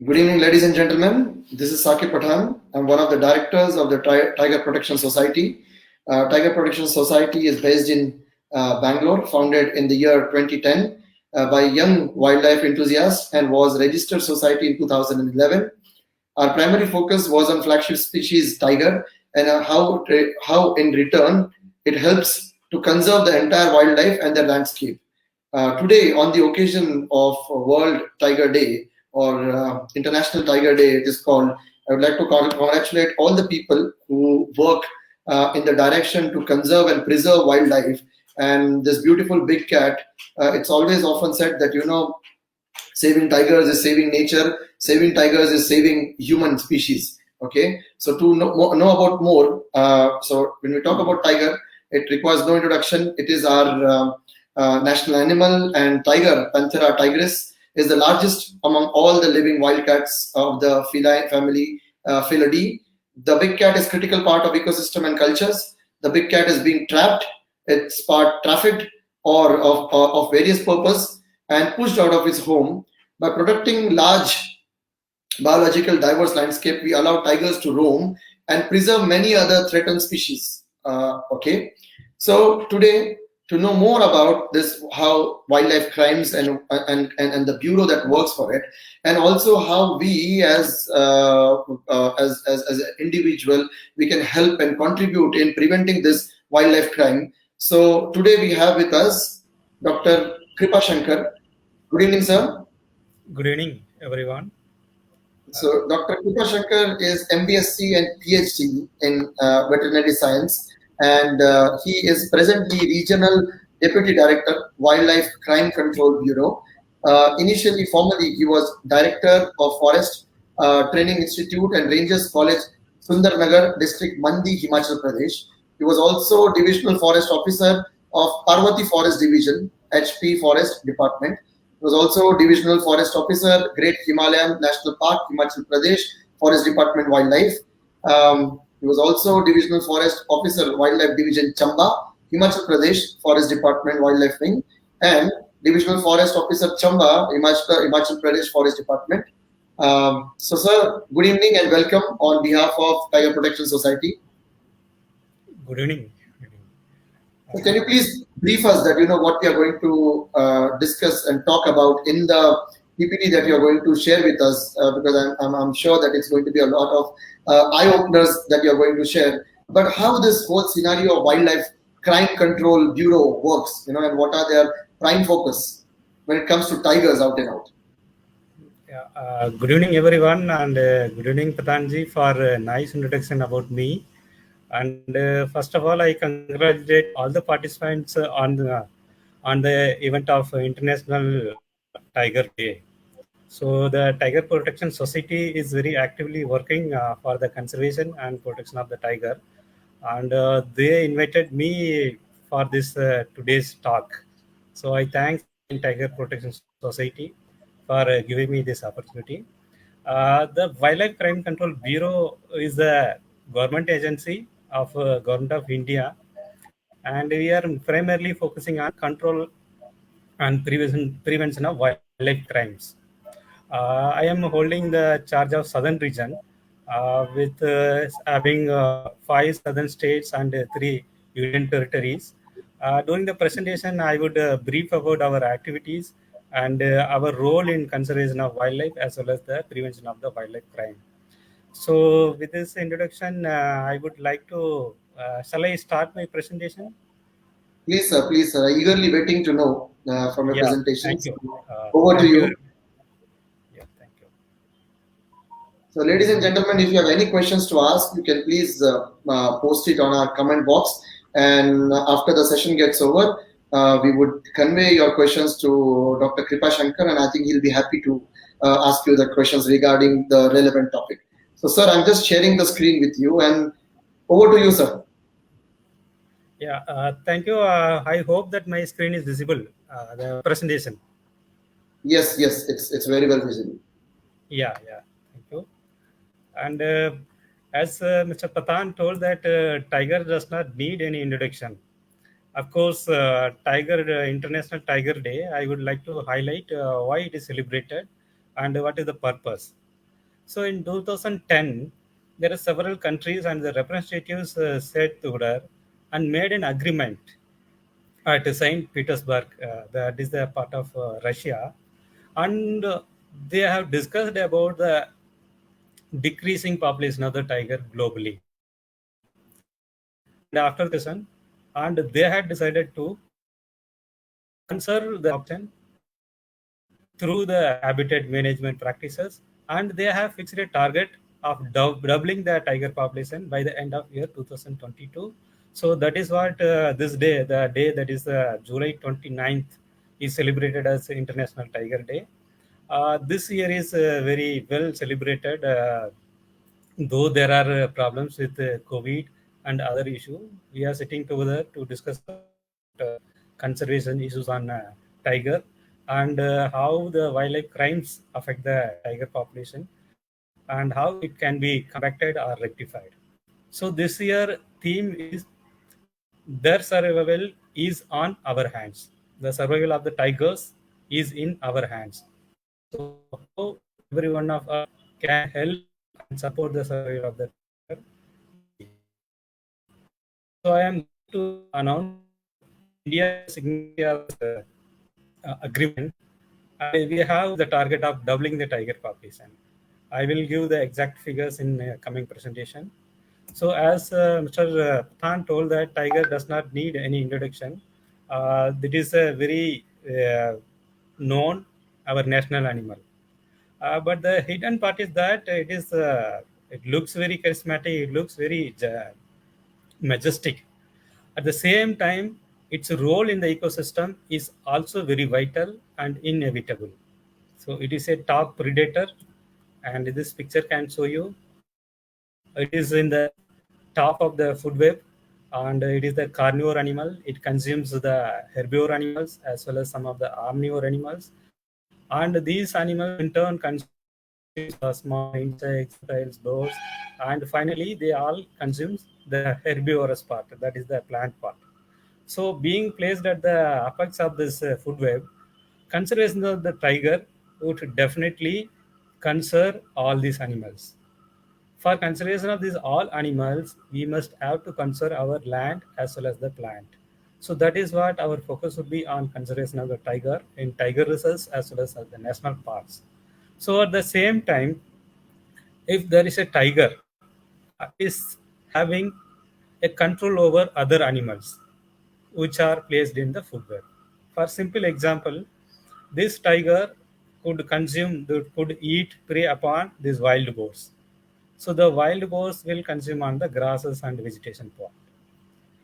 Good evening, ladies and gentlemen. This is Saqib Pathan. I'm one of the directors of the Tiger Protection Society. Tiger Protection Society is based in Bangalore, founded in the year 2010 by young wildlife enthusiasts and was registered society in 2011. Our primary focus was on flagship species tiger and how in return it helps to conserve the entire wildlife and the landscape. Today, on the occasion of World Tiger Day or International Tiger Day, it is called, I would like to congratulate all the people who work in the direction to conserve and preserve wildlife. And this beautiful big cat, it's always often said that, saving tigers is saving nature, saving tigers is saving human species. Okay, so to know about more, so when we talk about tiger, it requires no introduction. It is our national animal, and tiger, Panthera tigris, is the largest among all the living wildcats of the feline family, Felidae. The big cat is critical part of ecosystem and cultures. The big cat is being trapped, it's part trafficked or of various purpose and pushed out of its home. By protecting large biological diverse landscape, we allow tigers to roam and preserve many other threatened species. Okay, so today, to know more about this, how wildlife crimes and the bureau that works for it, and also how we as an individual we can help and contribute in preventing this wildlife crime. So today we have with us Dr. Kripa Shankar. Good evening, sir. Good evening, everyone. So Dr. Kripa Shankar is MBSc and PhD in veterinary science, and he is presently Regional Deputy Director, Wildlife Crime Control Bureau. Formerly, he was Director of Forest Training Institute and Rangers College, Sundarnagar District, Mandi, Himachal Pradesh. He was also Divisional Forest Officer of Parvati Forest Division, HP Forest Department. He was also Divisional Forest Officer, Great Himalayan National Park, Himachal Pradesh, Forest Department Wildlife. He was also Divisional Forest Officer, Wildlife Division, Chamba, Himachal Pradesh, Forest Department Wildlife Wing, and Divisional Forest Officer, Chamba, Himachal Pradesh Forest Department. So, sir, good evening and welcome on behalf of Tiger Protection Society. Good evening. So can you please brief us that what we are going to discuss and talk about in the PPT that you are going to share with us, because I'm sure that it's going to be a lot of eye openers that you are going to share. But how this whole scenario of Wildlife Crime Control Bureau works, and what are their prime focus when it comes to tigers out and out. Good evening, everyone, and good evening, Patanji, for a nice introduction about me. And first of all, I congratulate all the participants on the event of International Tiger Day. So the Tiger Protection Society is very actively working for the conservation and protection of the tiger, and they invited me for this today's talk. So I thank Tiger Protection Society for giving me this opportunity. The Wildlife Crime Control Bureau is a government agency of Government of India, and we are primarily focusing on control and prevention of wildlife crimes. I am holding the charge of Southern region with having 5 southern states and 3 union territories. During the presentation, I would brief about our activities and our role in conservation of wildlife as well as the prevention of the wildlife crime. So, with this introduction, I would like to. Shall I start my presentation? Please, sir. Eagerly waiting to know from your Yeah, thank presentations. you. Over to Thank you. you. Yeah, thank you. So, ladies and gentlemen, if you have any questions to ask, you can please post it on our comment box. And after the session gets over, we would convey your questions to Dr. Kripa Shankar, and I think he'll be happy to ask you the questions regarding the relevant topic. So, sir, I'm just sharing the screen with you, and over to you, sir. Yeah, thank you. I hope that my screen is visible, the presentation. Yes, it's very well visible. Yeah, thank you. And as Mr. Patan told that Tiger does not need any introduction. Of course, International Tiger Day, I would like to highlight why it is celebrated and what is the purpose. So in 2010, there are several countries and the representatives sat together and made an agreement at Saint Petersburg, that is the part of Russia, and they have discussed about the decreasing population of the tiger globally. And after the discussion, and they had decided to conserve the option through the habitat management practices, and they have fixed a target of doubling the tiger population by the end of year 2022. So that is what this day, the day that is July 29th, is celebrated as International Tiger Day. This year is very well celebrated, though there are problems with COVID and other issue. We are sitting together to discuss conservation issues on tiger and how the wildlife crimes affect the tiger population and how it can be combated or rectified. So this year theme is their survival is on our hands. The survival of the tigers is in our hands. So how every one of us can help and support the survival of the tiger. So I am to announce India signature of this agreement. And we have the target of doubling the tiger population. I will give the exact figures in coming presentation. So as Mr. Pathan told that tiger does not need any introduction. It is a very known our national animal. But the hidden part is that it looks very charismatic. It looks very majestic. At the same time, its role in the ecosystem is also very vital and inevitable. So it is a top predator, and this picture can show you. It is in the top of the food web, and it is the carnivore animal. It consumes the herbivore animals as well as some of the omnivore animals, and these animals in turn consume small insects, reptiles, birds, and finally they all consume the herbivorous part, that is the plant part. So being placed at the apex of this food web, conservation of the tiger would definitely conserve all these animals. For conservation of these all animals, we must have to conserve our land as well as the plant. So that is what our focus would be on conservation of the tiger in tiger reserves as well as the national parks. So at the same time, if there is a tiger is having a control over other animals which are placed in the food web. For simple example, this tiger could eat prey upon these wild boars. So the wild boars will consume on the grasses and vegetation part.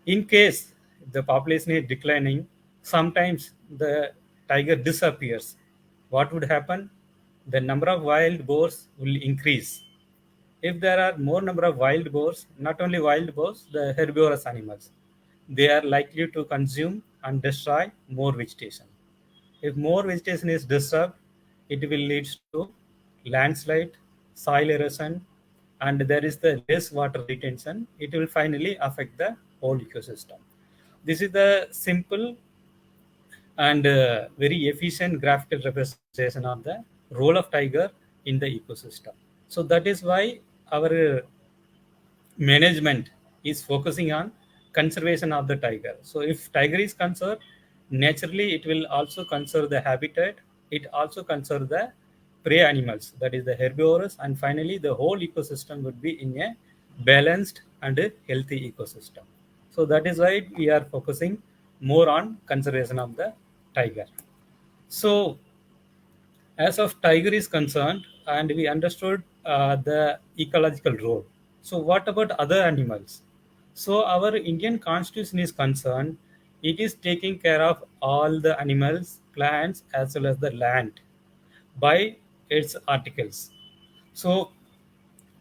In case the population is declining, sometimes the tiger disappears. What would happen? The number of wild boars will increase. If there are more number of wild boars, not only wild boars, the herbivorous animals, they are likely to consume and destroy more vegetation. If more vegetation is disturbed, it will lead to landslide, soil erosion, and there is the less water retention. It will finally affect the whole ecosystem. This is the simple and very efficient graphical representation of the role of tiger in the ecosystem. So that is why our management is focusing on conservation of the tiger. So if tiger is conserved, naturally it will also conserve the habitat. It also conserve the prey animals, that is the herbivores, and finally the whole ecosystem would be in a balanced and a healthy ecosystem. So that is why we are focusing more on conservation of the tiger. So as of tiger is concerned, and we understood the ecological role. So what about other animals? So our Indian constitution is concerned, it is taking care of all the animals, plants, as well as the land by its articles. So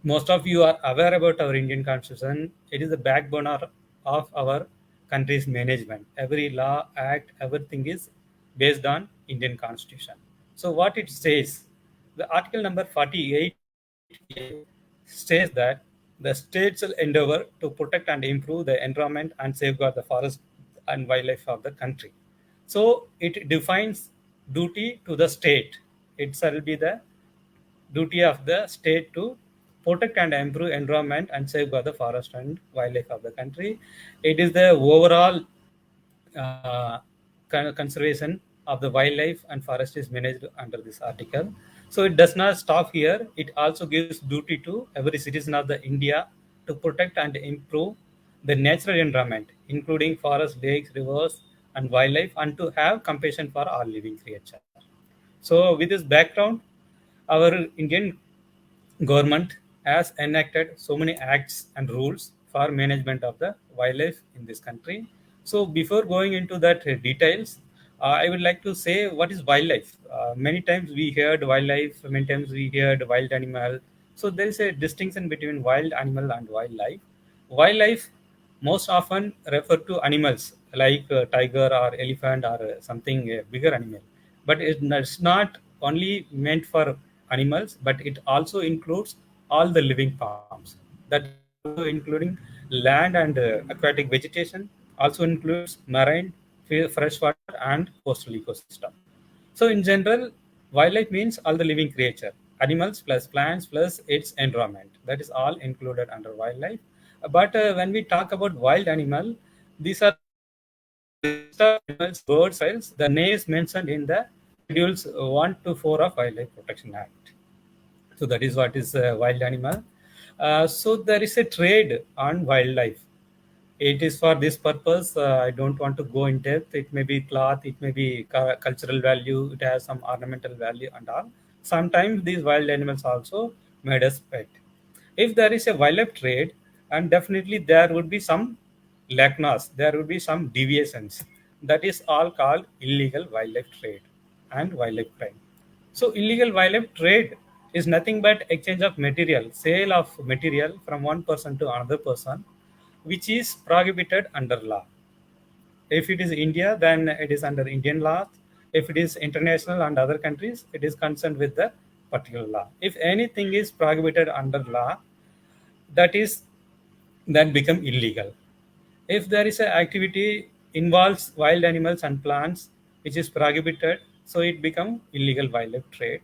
most of you are aware about our Indian constitution. It is the backbone of our country's management. Every law, act, everything is based on Indian constitution. So what it says, the article number 48 says that the states will endeavor to protect and improve the environment and safeguard the forest and wildlife of the country. So it defines duty to the state. It shall be the duty of the state to protect and improve environment and safeguard the forest and wildlife of the country. It is the overall uh, conservation of the wildlife and forest is managed under this article. So it does not stop here. It also gives duty to every citizen of the India to protect and improve the natural environment, including forests, lakes, rivers, and wildlife, and to have compassion for all living creatures. So, with this background, our Indian government has enacted so many acts and rules for management of the wildlife in this country. So before going into that details, I would like to say what is wildlife. Many times we heard wildlife, many times we heard wild animal. So there is a distinction between wild animal and wildlife. Wildlife most often refer to animals like tiger or elephant or something bigger animal, but it's not only meant for animals, but it also includes all the living forms. That also including land and aquatic vegetation, also includes marine, freshwater, and coastal ecosystem. So in general, wildlife means all the living creature, animals plus plants plus its environment. That is all included under wildlife. But when we talk about wild animal, these are animals, birds, reptiles. The names mentioned in the schedules 1 to 4 of Wildlife Protection Act. So that is what is wild animal. So there is a trade on wildlife. It is for this purpose. I don't want to go in depth. It may be cloth, it may be cultural value, it has some ornamental value and all. Sometimes these wild animals also made us pet. If there is a wildlife trade, and definitely there would be some lacunas, there would be some deviations. That is all called illegal wildlife trade and wildlife crime. So illegal wildlife trade is nothing but exchange of material, sale of material from one person to another person, which is prohibited under law. If it is India, then it is under Indian law. If it is international and other countries, it is concerned with the particular law. If anything is prohibited under law, that is then become illegal. If there is an activity involves wild animals and plants which is prohibited, so it become illegal wildlife trade.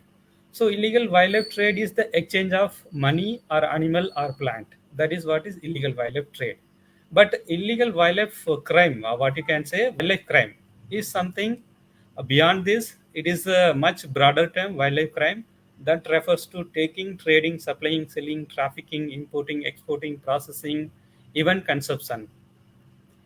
So illegal wildlife trade is the exchange of money or animal or plant. That is what is illegal wildlife trade. But illegal wildlife crime, or what you can say wildlife crime, is something beyond this. It is a much broader term, wildlife crime, that refers to taking, trading, supplying, selling, trafficking, importing, exporting, processing, even consumption,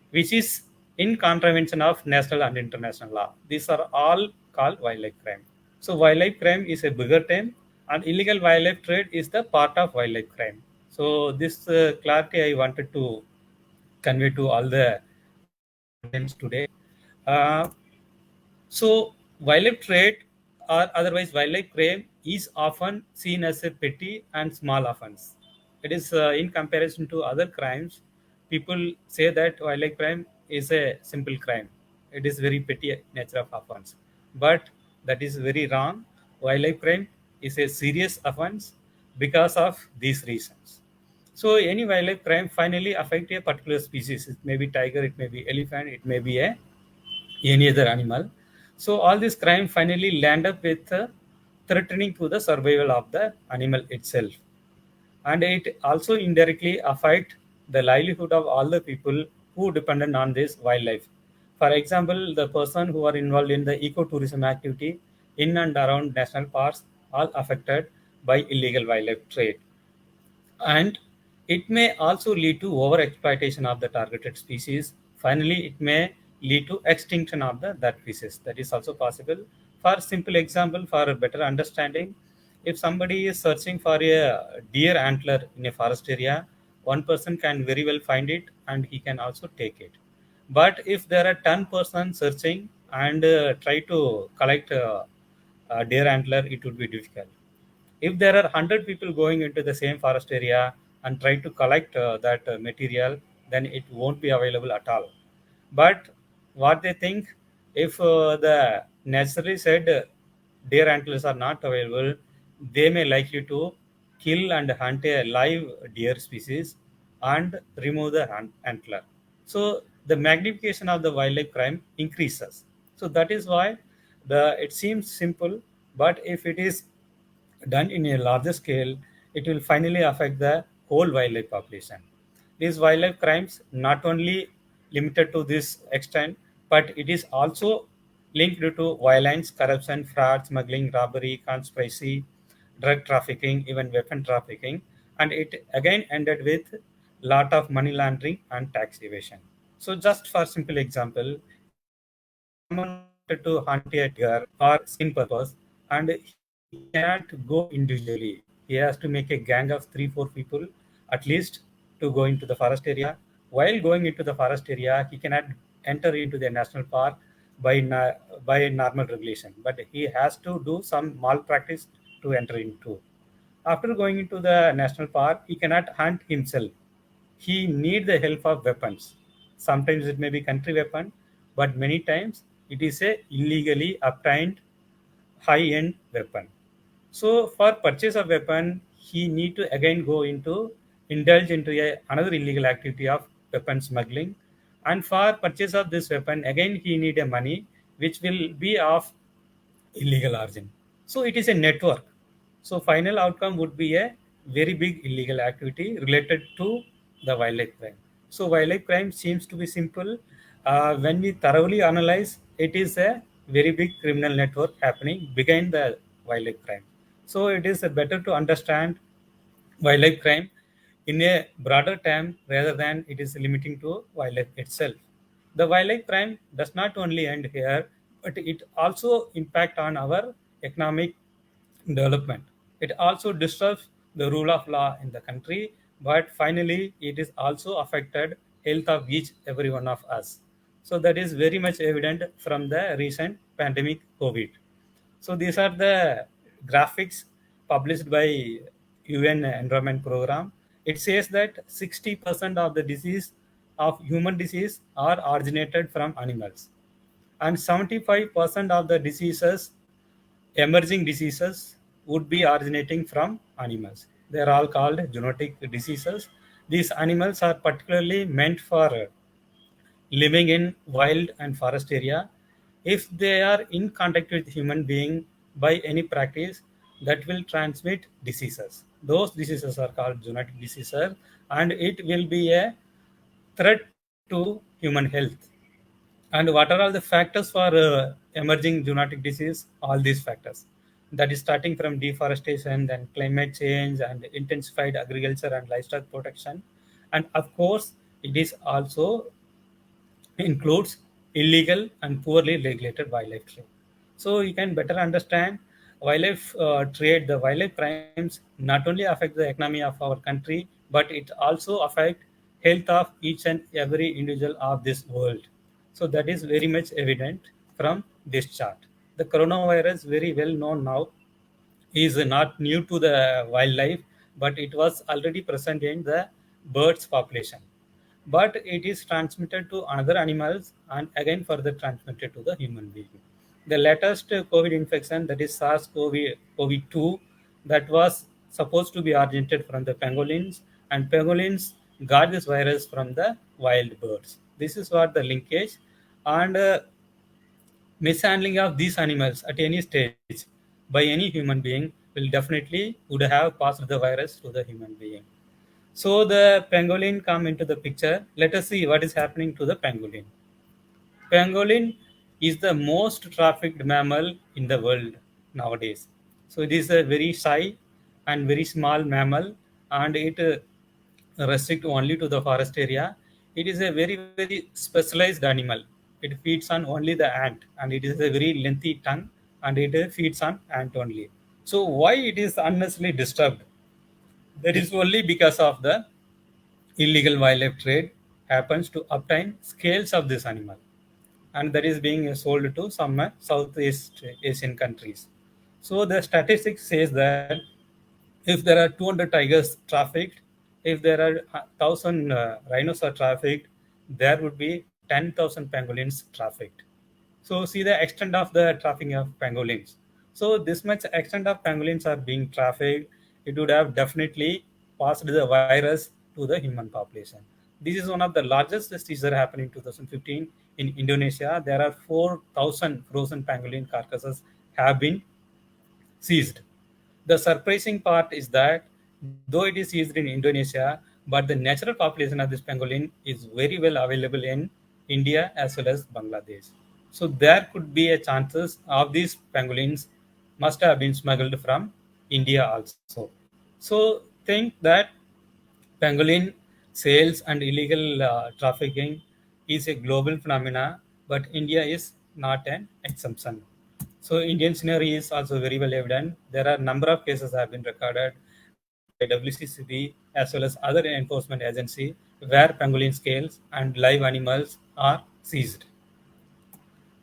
which is in contravention of national and international law. These are all called wildlife crime. So wildlife crime is a bigger term, and illegal wildlife trade is the part of wildlife crime. So this clarity I wanted to convey to all the audience today. Uh, so, wildlife trade or otherwise wildlife crime is often seen as a petty and small offense. It is in comparison to other crimes, people say that wildlife crime is a simple crime. It is very petty nature of offense, but that is very wrong. Wildlife crime is a serious offense because of these reasons. So any wildlife crime finally affect a particular species. It may be tiger, it may be elephant, it may be a any other animal. So all these crime finally land up with threatening to the survival of the animal itself, and it also indirectly affect the livelihood of all the people who dependent on this wildlife. For example, the person who are involved in the ecotourism activity in and around national parks are affected by illegal wildlife trade, and it may also lead to overexploitation of the targeted species. Finally, it may lead to extinction of that species. That is also possible. For simple example, for a better understanding, if somebody is searching for a deer antler in a forest area, one person can very well find it and he can also take it. But if there are 10 persons searching and try to collect deer antler, it would be difficult. If there are 100 people going into the same forest area and try to collect that material, then it won't be available at all. But what they think, if the necessary said deer antlers are not available, they may likely to kill and hunt a live deer species and remove the antler. So the magnification of the wildlife crime increases. So that is why the it seems simple, but if it is done in a larger scale, it will finally affect the whole wildlife population. These wildlife crimes not only limited to this extent, but it is also linked to violence, corruption, fraud, smuggling, robbery, conspiracy, drug trafficking, even weapon trafficking, and it again ended with lot of money laundering and tax evasion. So, just for simple example, if someone wanted to hunt a tiger for skin purpose, and he cannot go individually, he has to make a gang of 3 4 people at least to go into the forest area. While going into the forest area, he cannot enter into the national park by normal regulation, but he has to do some malpractice to enter into. After going into the national park, he cannot hunt himself. He need the help of weapons. Sometimes it may be country weapon, but many times it is a illegally obtained high-end weapon. So for purchase of weapon, he need to again go into indulge into another illegal activity of weapon smuggling. And for purchase of this weapon, again he need a money which will be of illegal origin. So it is a network. So final outcome would be a very big illegal activity related to the wildlife crime. So wildlife crime seems to be simple. When we thoroughly analyze, it is a very big criminal network happening behind the wildlife crime. So it is better to understand wildlife crime in a broader term rather than it is limiting to wildlife itself. The wildlife crime does not only end here, but it also impact on our economic development. It also disturbs the rule of law in the country, but finally it is also affected health of each every one of us. So that is very much evident from the recent pandemic COVID. So these are the graphics published by UN Environment Program. It says that 60% of the disease of human disease are originated from animals, and 75% of the diseases, emerging diseases, would be originating from animals. They are all called zoonotic diseases. These animals are particularly meant for living in wild and forest area. If they are in contact with human being by any practice, that will transmit diseases. Those diseases are called zoonotic diseases, and it will be a threat to human health. And what are all the factors for emerging zoonotic disease? All these factors. That is starting from deforestation, then climate change, and intensified agriculture and livestock protection. And of course, it is also includes illegal and poorly regulated wildlife trade. So you can better understand wildlife trade, the wildlife crimes not only affect the economy of our country, but it also affect health of each and every individual of this world. So that is very much evident from this chart. The coronavirus, very well known now, is not new to the wildlife, but it was already present in the birds population. But it is transmitted to other animals and again further transmitted to the human being. The latest COVID infection, that is SARS-CoV-2, that was supposed to be originated from the pangolins, and pangolins got this virus from the wild birds. This is what the linkage, and mishandling of these animals at any stage by any human being will definitely would have passed the virus to the human being. So the pangolin come into the picture. Let us see what is happening to the pangolin. Pangolin is the most trafficked mammal in the world nowadays. So it is a very shy and very small mammal, and it restrict only to the forest area. It is a very specialized animal. It feeds on only the ant, and it is a very lengthy tongue, and it feeds on ant only. So why it is unnecessarily disturbed? That is only because of the illegal wildlife trade happens to obtain scales of this animal, and that is being sold to some Southeast Asian countries. So the statistics says that if there are 200 tigers trafficked, if there are 1,000 rhinos are trafficked, there would be 10,000 pangolins trafficked. So see the extent of the trafficking of pangolins. So this much extent of pangolins are being trafficked, it would have definitely passed the virus to the human population. This is one of the largest seizure happening in 2015 in Indonesia. There are 4,000 frozen pangolin carcasses have been seized. The surprising part is that though it is used in Indonesia, but the natural population of this pangolin is very well available in India as well as Bangladesh. So there could be a chances of these pangolins must have been smuggled from India also. So think that pangolin sales and illegal trafficking is a global phenomena, but India is not an exception. So Indian scenario is also very well evident. There are a number of cases have been recorded by WCCB as well as other enforcement agency where pangolin scales and live animals are seized.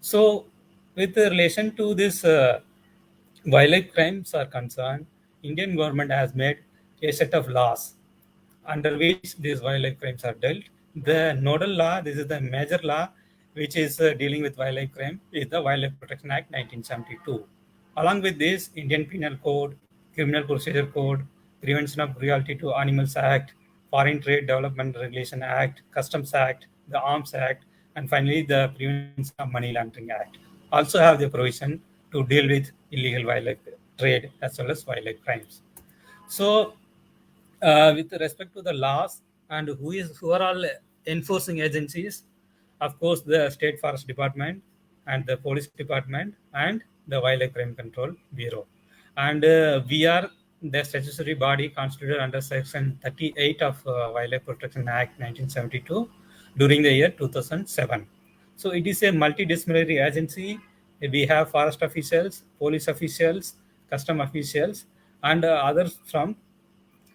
So, with relation to this wildlife crimes are concerned, Indian government has made a set of laws under which these wildlife crimes are dealt. The nodal law, this is the major law which is dealing with wildlife crime, is the Wildlife Protection Act 1972. Along with this, Indian Penal Code, Criminal Procedure Code, Prevention of Cruelty to Animals Act, Foreign Trade Development Regulation Act, Customs Act, the Arms Act, and finally the Prevention of Money Laundering Act also have the provision to deal with illegal wildlife trade as well as wildlife crimes. So, with respect to the laws and who are all enforcing agencies, of course, the State Forest Department and the Police Department and the Wildlife Crime Control Bureau, and we are the statutory body constituted under Section 38 of Wildlife Protection Act 1972 during the year 2007. So it is a multidisciplinary agency. We have forest officials, police officials, custom officials, and others from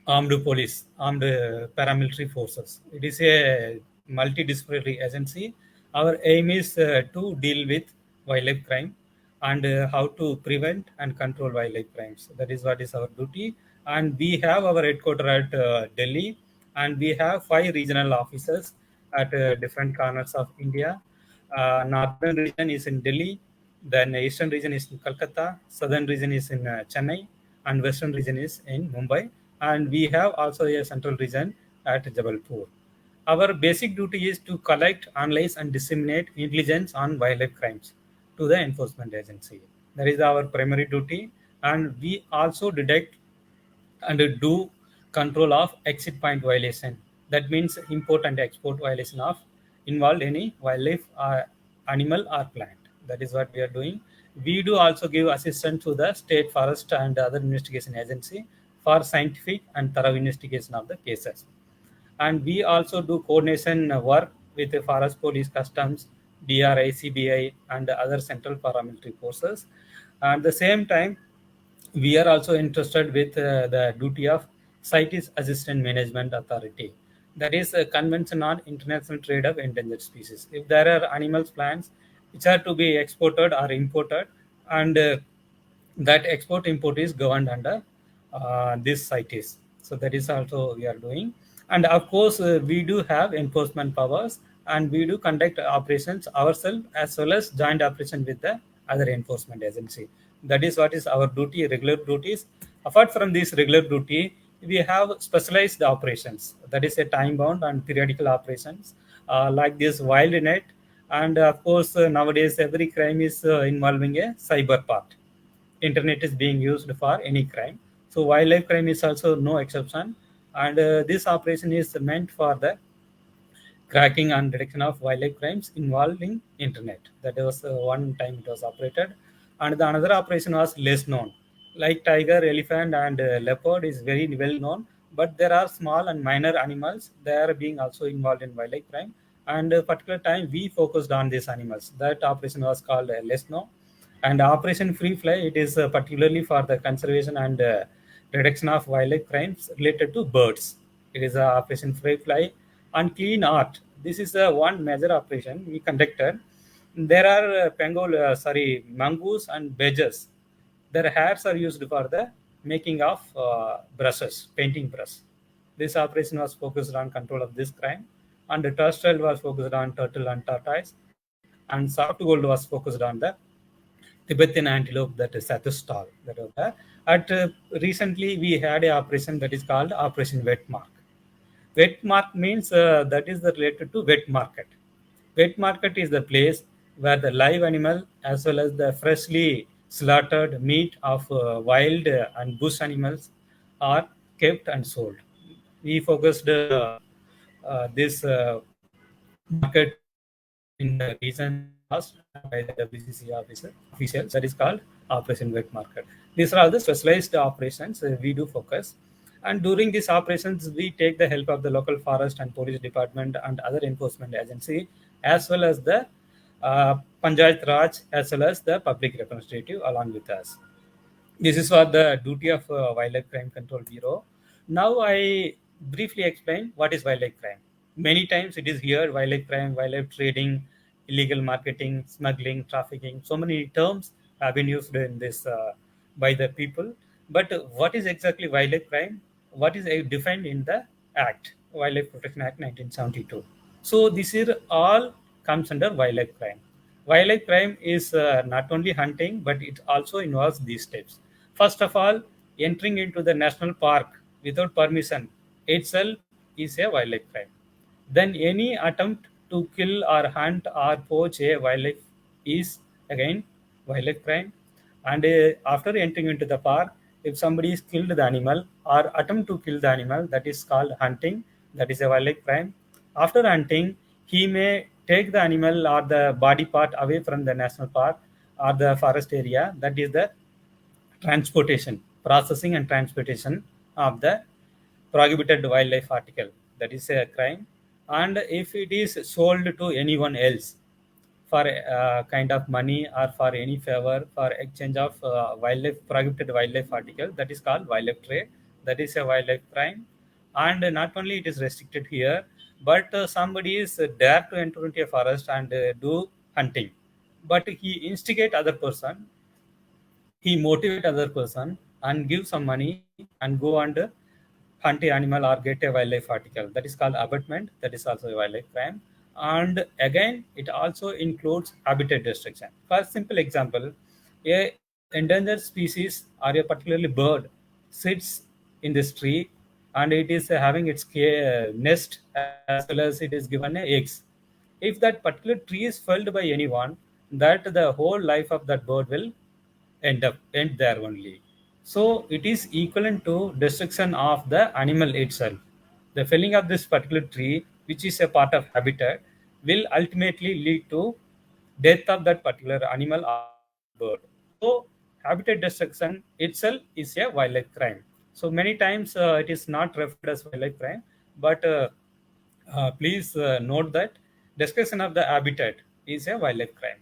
armed police, armed paramilitary forces. It is a multidisciplinary agency. Our aim is to deal with wildlife crime and how to prevent and control wildlife crimes. That is what is our duty. And we have our headquarters at Delhi, and we have 5 regional offices at different corners of India. Northern region is in Delhi, then eastern region is in Calcutta, southern region is in Chennai, and western region is in Mumbai. And we have also a central region at Jabalpur. Our basic duty is to collect, analyze, and disseminate intelligence on wildlife crimes to the enforcement agency. That is our primary duty, and we also detect and do control of exit point violation. That means import and export violation of involved any wildlife, animal or plant. That is what we are doing. We do also give assistance to the state forest and other investigation agency for scientific and thorough investigation of the cases. And we also do coordination work with the forest police, customs, DRI, CBI, and other central paramilitary forces. At the same time, we are also interested with the duty of CITES Assistant Management Authority. That is a convention on international trade of endangered species. If there are animals, plants which are to be exported or imported, and that export import is governed under this CITES. So that is also we are doing. And of course, we do have enforcement powers, and we do conduct operations ourselves as well as joint operation with the other enforcement agency. That is what is our duty, regular duties. Apart from this regular duty, we have specialized operations. That is a time bound and periodical operations like this wild net. And of course, nowadays every crime is involving a cyber part. Internet is being used for any crime. So wildlife crime is also no exception. And this operation is meant for the cracking and detection of wildlife crimes involving internet. That was one time it was operated, and the another operation was less known. Like tiger, elephant, and leopard is very well known, but there are small and minor animals. They are being also involved in wildlife crime. And a particular time we focused on these animals. That operation was called less known. And Operation Free Fly, it is particularly for the conservation and reduction of wildlife crimes related to birds. It is Operation Free Fly. And Clean Art, this is the one major operation we conducted. There are mongoose and badgers. Their hairs are used for the making of brushes, painting brush. This operation was focused on control of this crime, and the terrestrial was focused on turtle and tortoise, and soft gold was focused on the Tibetan antelope, that is Sathustal, that was there. At recently we had a operation that is called Operation Wet Mark. Wet mark means that is related to wet market. Wet market is the place where the live animal as well as the freshly slaughtered meat of wild and bush animals are kept and sold. We focused this market in the recent past by the WCC officials, that is called Operation Wet Market. These are all the specialized operations we do focus. And during these operations, we take the help of the local forest and police department and other enforcement agency, as well as the Panchayat Raj, as well as the public representative along with us. This is for the duty of Wildlife Crime Control Bureau. Now I briefly explain what is wildlife crime. Many times it is here wildlife crime, wildlife trading, illegal marketing, smuggling, trafficking. So many terms have been used in this by the people. But what is exactly wildlife crime? What is defined in the Act, Wildlife Protection Act 1972? So this is all comes under wildlife crime. Wildlife crime is not only hunting, but it also involves these steps. First of all, entering into the national park without permission itself is a wildlife crime. Then any attempt to kill or hunt or poach a wildlife is again wildlife crime. And after entering into the park, if somebody is killed the animal or attempt to kill the animal, that is called hunting. That is a wildlife crime. After hunting, he may take the animal or the body part away from the national park or the forest area. That is the transportation, processing and transportation of the prohibited wildlife article. That is a crime. And if it is sold to anyone else for kind of money or for any favor for exchange of wildlife prohibited wildlife article, that is called wildlife trade. That is a wildlife crime. And not only it is restricted here, but somebody is dare to enter into a forest and do hunting, but he instigate other person, he motivate other person and give some money and go and hunt a animal or get a wildlife article. That is called abatement. That is also a wildlife crime. And again, it also includes habitat destruction. For simple example, a endangered species or a particularly bird sits in this tree and it is having its nest as well as it is given eggs. If that particular tree is felled by anyone, that the whole life of that bird will end there only. So it is equivalent to destruction of the animal itself. The felling of this particular tree, which is a part of habitat, will ultimately lead to death of that particular animal or bird. So habitat destruction itself is a wildlife crime. So many times it is not referred as wildlife crime, but please note that destruction of the habitat is a wildlife crime.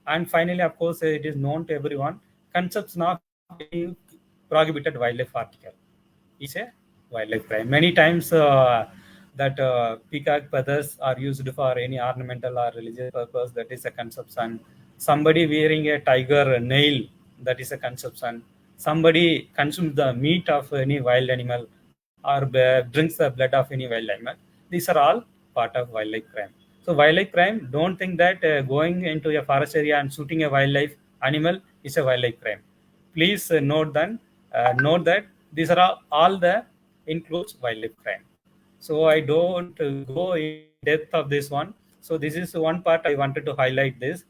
And finally, of course, it is known to everyone, consumption of any prohibited wildlife article is a wildlife crime. Many times that peacock feathers are used for any ornamental or religious purpose, that is a consumption. Somebody wearing a tiger nail, that is a consumption. Somebody consumes the meat of any wild animal or drinks the blood of any wild animal. These are all part of wildlife crime. So wildlife crime, don't think that going into a forest area and shooting a wildlife animal is a wildlife crime. Please note that these are all the includes wildlife crime. So I don't go in depth of this one. So this is one part I wanted to highlight this.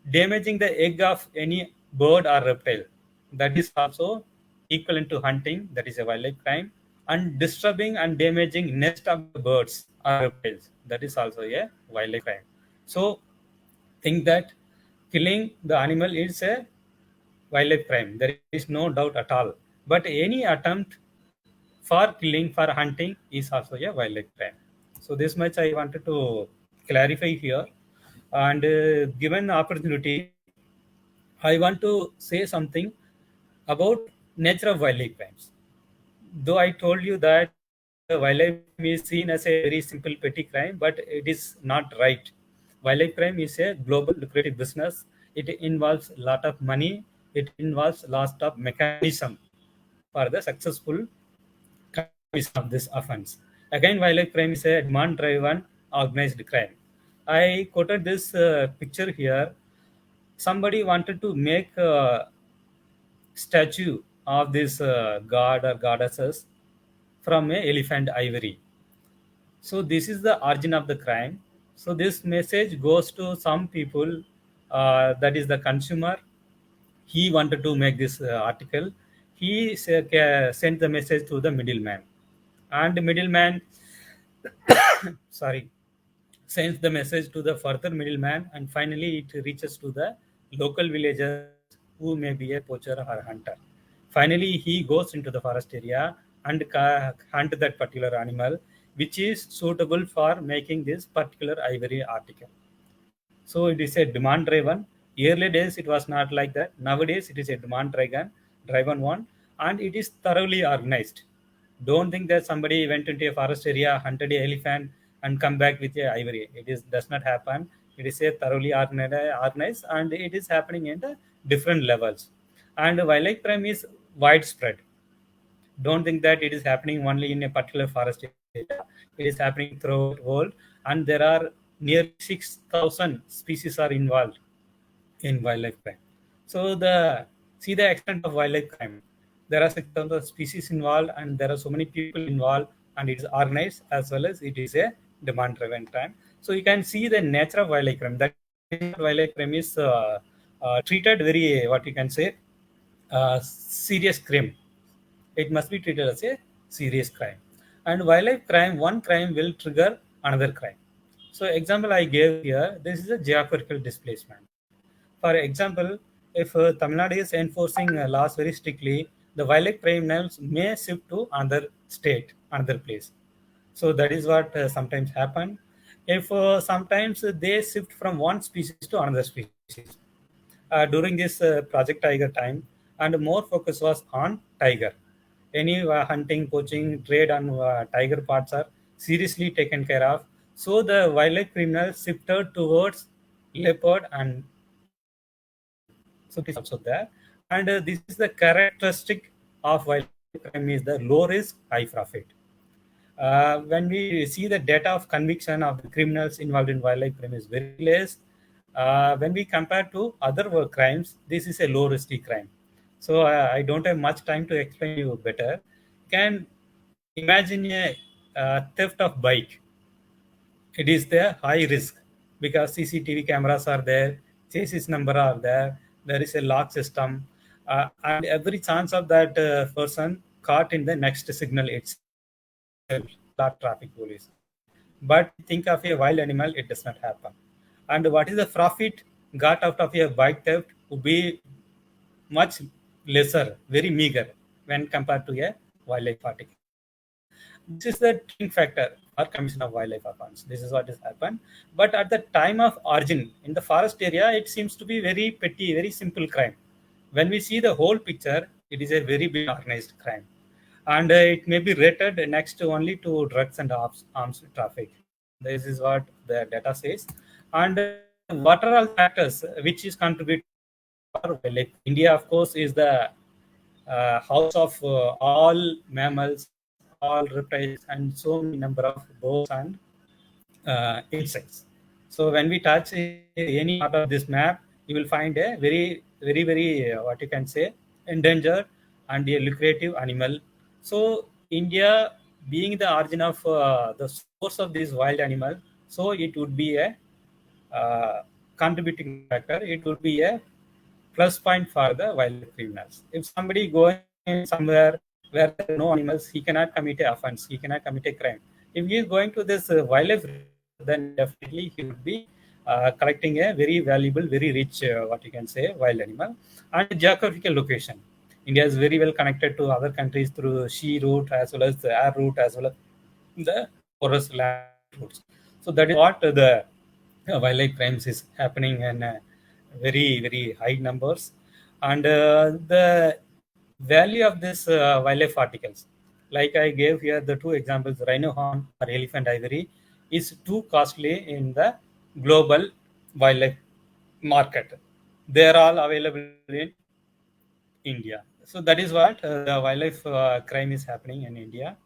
Damaging the egg of any bird or reptile, that is also equivalent to hunting, that is a wildlife crime. And disturbing and damaging nest of the birds or reptiles, that is also a wildlife crime. So think that killing the animal is a wildlife crime. There is no doubt at all. But any attempt for killing, for hunting is also a wildlife crime. So this much I wanted to clarify here. And given the opportunity, I want to say something about nature of wildlife crimes. Though I told you that wildlife crime is seen as a very simple petty crime, but it is not right. Wildlife crime is a global lucrative business. It involves a lot of money. It involves a lot of mechanism for the successful commission of this offense. Again, wildlife crime is a demand-driven organized crime. I quoted this picture here. Somebody wanted to make a statue of this god or goddesses from a elephant ivory. So this is the origin of the crime. So this message goes to some people, that is the consumer. he wanted to make this article. He sent the message to the middleman, and the middleman, sorry, sends the message to the further middleman, and finally it reaches to the local villagers who may be a poacher or hunter. Finally, he goes into the forest area and hunt that particular animal, which is suitable for making this particular ivory article. So it is a demand driven. Early days it was not like that. Nowadays it is a demand driven one, and it is thoroughly organized. Don't think that somebody went into a forest area, hunted a elephant, and come back with a ivory. It is does not happen. It is a thoroughly organized, and it is happening in the different levels. And wildlife crime is widespread. Don't think that it is happening only in a particular forest area. It is happening throughout the world, and there are nearly 6,000 species are involved in wildlife crime. So see the extent of wildlife crime. There are 6,000 species involved, and there are so many people involved, and it is organized as well as it is a demand-driven crime. So you can see the nature of wildlife crime. That wildlife crime is treated very, what you can say, serious crime. It must be treated as a serious crime. And wildlife crime, one crime will trigger another crime. So example I gave here, this is a geographical displacement. For example, if Tamil Nadu is enforcing laws very strictly, the wildlife criminals may shift to another state, another place. So that is what sometimes happen. If sometimes they shift from one species to another species. During this Project Tiger time, and more focus was on tiger. Any hunting, poaching, trade on tiger parts are seriously taken care of. So the wildlife criminals shifted towards leopard and elephant. So it is also there. And this is the characteristic of wildlife crime is the low risk, high profit. When we see the data of conviction of the criminals involved in wildlife crime is very less. When we compare to other crimes, this is a low risky crime. So I don't have much time to explain you better. Can imagine a theft of bike. It is the high risk because CCTV cameras are there, chassis number are there, there is a lock system, and every chance of that person caught in the next signal itself, not traffic police. But think of a wild animal, it does not happen. And what is the profit got out of a bike theft would be much lesser, very meager when compared to a wildlife article. This is the triggering factor or commission of wildlife offense. This is what has happened. But at the time of origin, in the forest area, it seems to be very petty, very simple crime. When we see the whole picture, it is a very big organized crime. And it may be rated next only to drugs and arms traffic. This is what the data says. And what are all factors which is contributing? Like India, of course, is the house of all mammals, all reptiles, and so many number of birds and insects. So when we touch any part of this map, you will find a very what you can say endangered and a lucrative animal. So India, being the origin of the source of this wild animal, so it would be a contributing factor. It would be a plus point for the wildlife criminals. If somebody going somewhere where there are no animals, he cannot commit a offense. He cannot commit a crime. If he is going to this wildlife, then definitely he would be collecting a very valuable, very rich, what you can say, wild animal. And geographical location. India is very well connected to other countries through sea route as well as the air route as well as the forest land routes. So that is what the wildlife crimes is happening in very high numbers. And the value of this wildlife articles, like I gave here the two examples, rhino horn or elephant ivory, is too costly in the global wildlife market. They are all available in India. So that is what the wildlife crime is happening in India.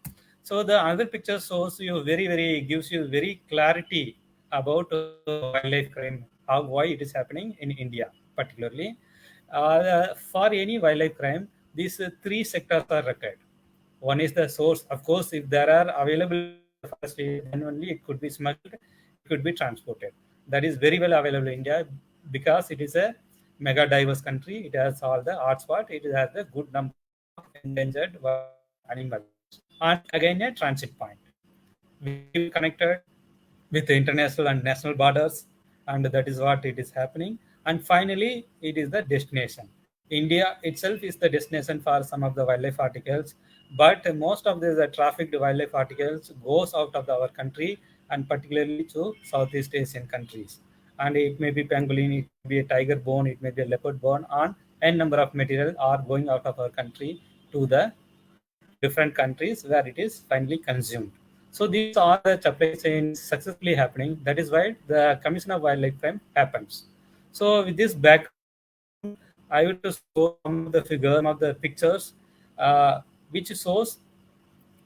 So the other picture shows you gives you very clarity about wildlife crime, why it is happening in India particularly. For any wildlife crime, these three sectors are required. One is the source. Of course, if there are available forest, then only it could be smuggled, it could be transported. That is very well available in India because it is a mega diverse country. It has all the hotspot. It has a good number of endangered animals. And again, a transit point. We will connected with the international and national borders, and that is what it is happening. And finally, it is the destination. India itself is the destination for some of the wildlife articles, but most of the trafficked wildlife articles goes out of our country, and particularly to Southeast Asian countries. And it may be pangolin, it may be a tiger bone, it may be a leopard bone, and n number of material are going out of our country to the different countries where it is finally consumed. So these are the supply chains successfully happening. That is why the Commission of Wildlife Crime happens. So with this background, I would to show some of the figures, some of the pictures, uh, which shows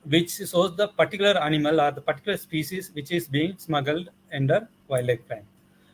the particular animal or the particular species which is being smuggled under wildlife crime.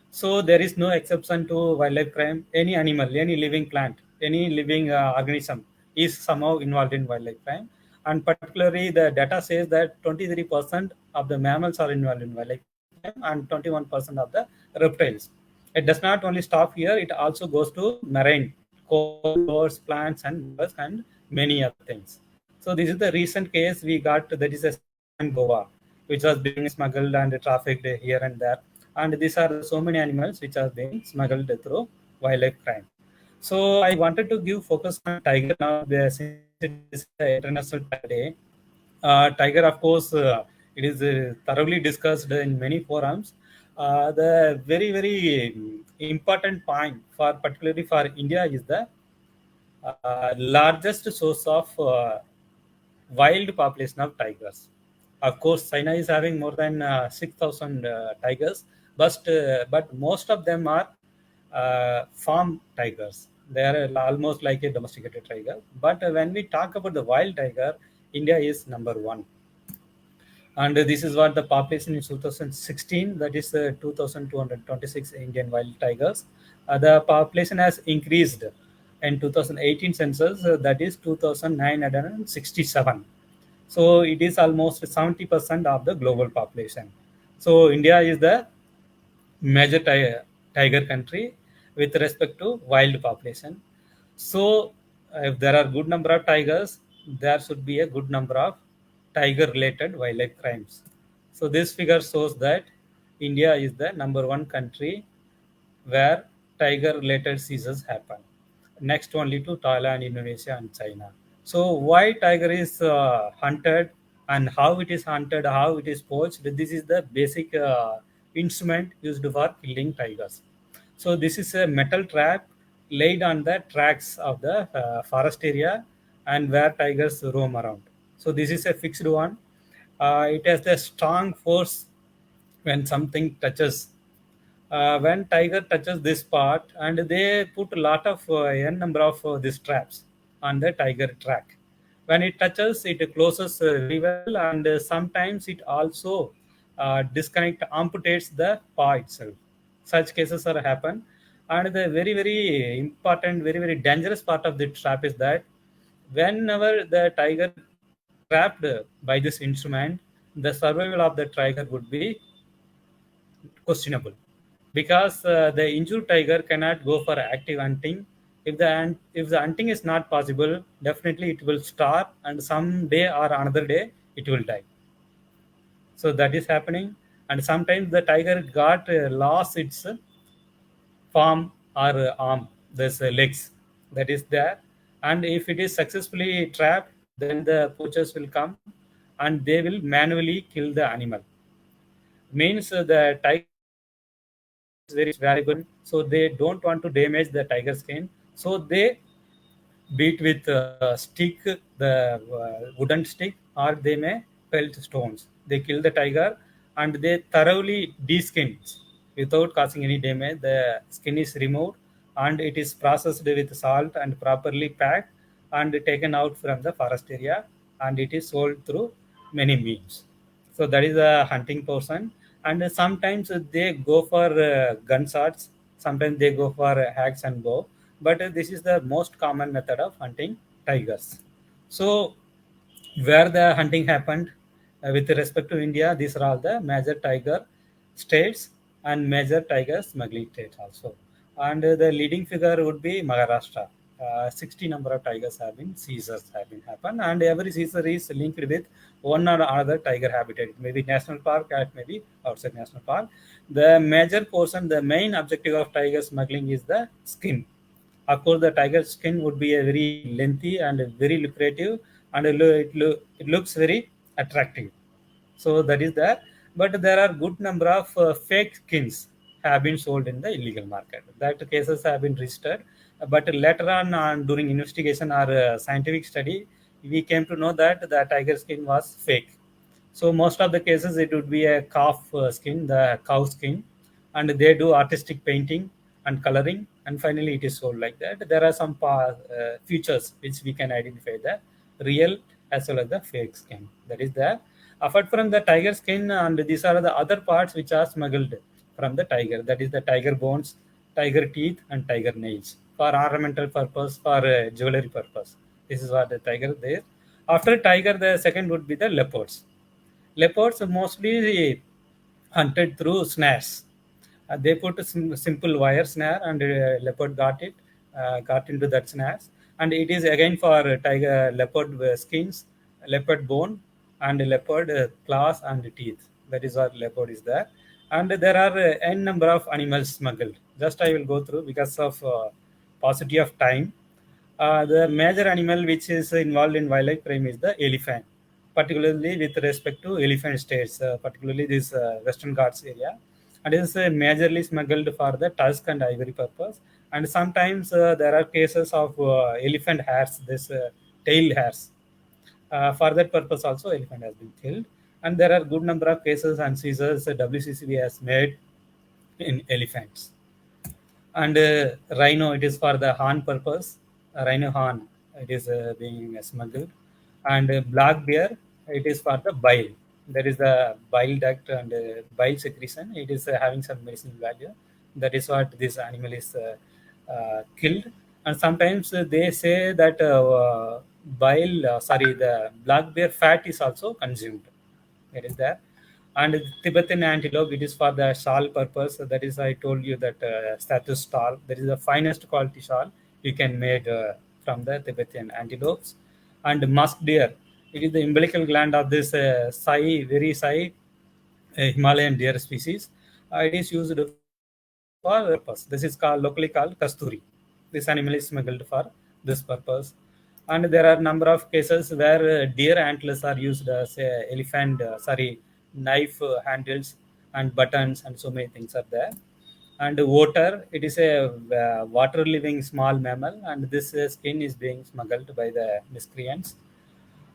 So there is no exception to wildlife crime. Any animal, any living plant, any living organism is somehow involved in wildlife crime. And particularly, the data says that 23% of the mammals are involved in wildlife crime and 21% of the reptiles. It does not only stop here; it also goes to marine, birds, plants, and birds, and many other things. So this is the recent case we got. That is a in Goa, which was being smuggled and trafficked here and there. And these are so many animals which are being smuggled through wildlife crime. So I wanted to give focus on tiger now. Since it is International Tiger Day, tiger, of course, it is thoroughly discussed in many forums. The very important point for particularly for India is the largest source of wild population of tigers. Of course, China is having more than 6,000 tigers, but most of them are farm tigers. They are almost like a domesticated tiger. But when we talk about the wild tiger, India is number one. And this is what the population in 2016, that is 2,226 Indian wild tigers. The population has increased in 2018 census, that is 2,967. So it is almost 70% of the global population. So India is the major tiger country with respect to wild population. So if there are good number of tigers, there should be a good number of tiger related wildlife crimes. So this figure shows that India is the number one country where tiger related seizures happen, next only to Thailand, Indonesia, and China. So why tiger is hunted and how it is hunted, how it is poached, this is the basic instrument used for killing tigers. So this is a metal trap laid on the tracks of the forest area and where tigers roam around. So this is a fixed one. It has a strong force when something touches. When tiger touches this part, and they put a lot of n number of these traps on the tiger track. When it touches, it closes very well, and sometimes it also amputates the paw itself. Such cases are happen, and the very important, very dangerous part of the trap is that whenever the tiger trapped by this instrument, the survival of the tiger would be questionable, because the injured tiger cannot go for active hunting. If the hunting is not possible, definitely it will starve, and someday or another day it will die. So that is happening, and sometimes the tiger got lost its palm or arm, this legs that is there, and if it is successfully trapped, then the poachers will come and they will manually kill the animal. Means the tiger is very valuable, so they don't want to damage the tiger skin, so they beat with stick, the wooden stick, or they may pelt stones. They kill the tiger and they thoroughly deskin without causing any damage. The skin is removed and it is processed with salt and properly packed and taken out from the forest area, and it is sold through many means. So that is the hunting portion. And sometimes they go for gun shots, sometimes they go for axe and bow, but this is the most common method of hunting tigers. So where the hunting happened with respect to India, these are all the major tiger states and major tiger smuggling states also. and the leading figure would be Maharashtra. 60 number of tigers have been seizures have been happened, and every seizure is linked with one or other tiger habitat. It may be national park, or it may be outside national park. The major portion, the main objective of tiger smuggling is the skin. Of course, the tiger skin would be a very lengthy and very lucrative, and it looks very attractive. So that is there, but there are good number of fake skins have been sold in the illegal market. That cases have been registered, but later on, during investigation or scientific study, we came to know that the tiger skin was fake. So most of the cases it would be a calf skin, the cow skin, and they do artistic painting and coloring, and finally it is sold like that. There are some features which we can identify the real as well as the fake skin. That is there. Apart from the tiger skin, and these are the other parts which are smuggled from the tiger. That is the tiger bones, tiger teeth, and tiger nails for ornamental purpose, for jewelry purpose. This is what the tiger there. After tiger, the second would be the leopards. Leopards are mostly hunted through snares. They put a simple wire snare, and leopard got into that snares. And it is again for tiger leopard skins, leopard bone, and leopard claws and teeth. That is what leopard is there. And there are n number of animals smuggled. Just I will go through because of paucity of time. The major animal which is involved in wildlife crime is the elephant, particularly with respect to elephant states, particularly this Western Ghats area. And it is majorly smuggled for the tusk and ivory purpose. And sometimes there are cases of elephant hairs, this tail hairs. For that purpose also elephant has been killed. And there are good number of cases and seizures WCCB has made in elephants. And rhino, it is for the horn purpose. Rhino horn, it is being smuggled. And black bear, it is for the bile. There is the bile duct and bile secretion. It is having some medicinal value. That is what this animal is killed. And sometimes they say that the black bear fat is also consumed. It is there. And Tibetan antelope, it is for the shawl purpose. That is, I told you that status shawl, that is the finest quality shawl you can made from the Tibetan antelopes. And musk deer, it is the umbilical gland of this very Himalayan deer species. It is used for purpose. This is locally called kasturi. This animal is smuggled for this purpose. And there are number of cases where deer antlers are used as elephant, knife handles and buttons, and so many things are there. And otter, it is a water living small mammal, and this skin is being smuggled by the miscreants.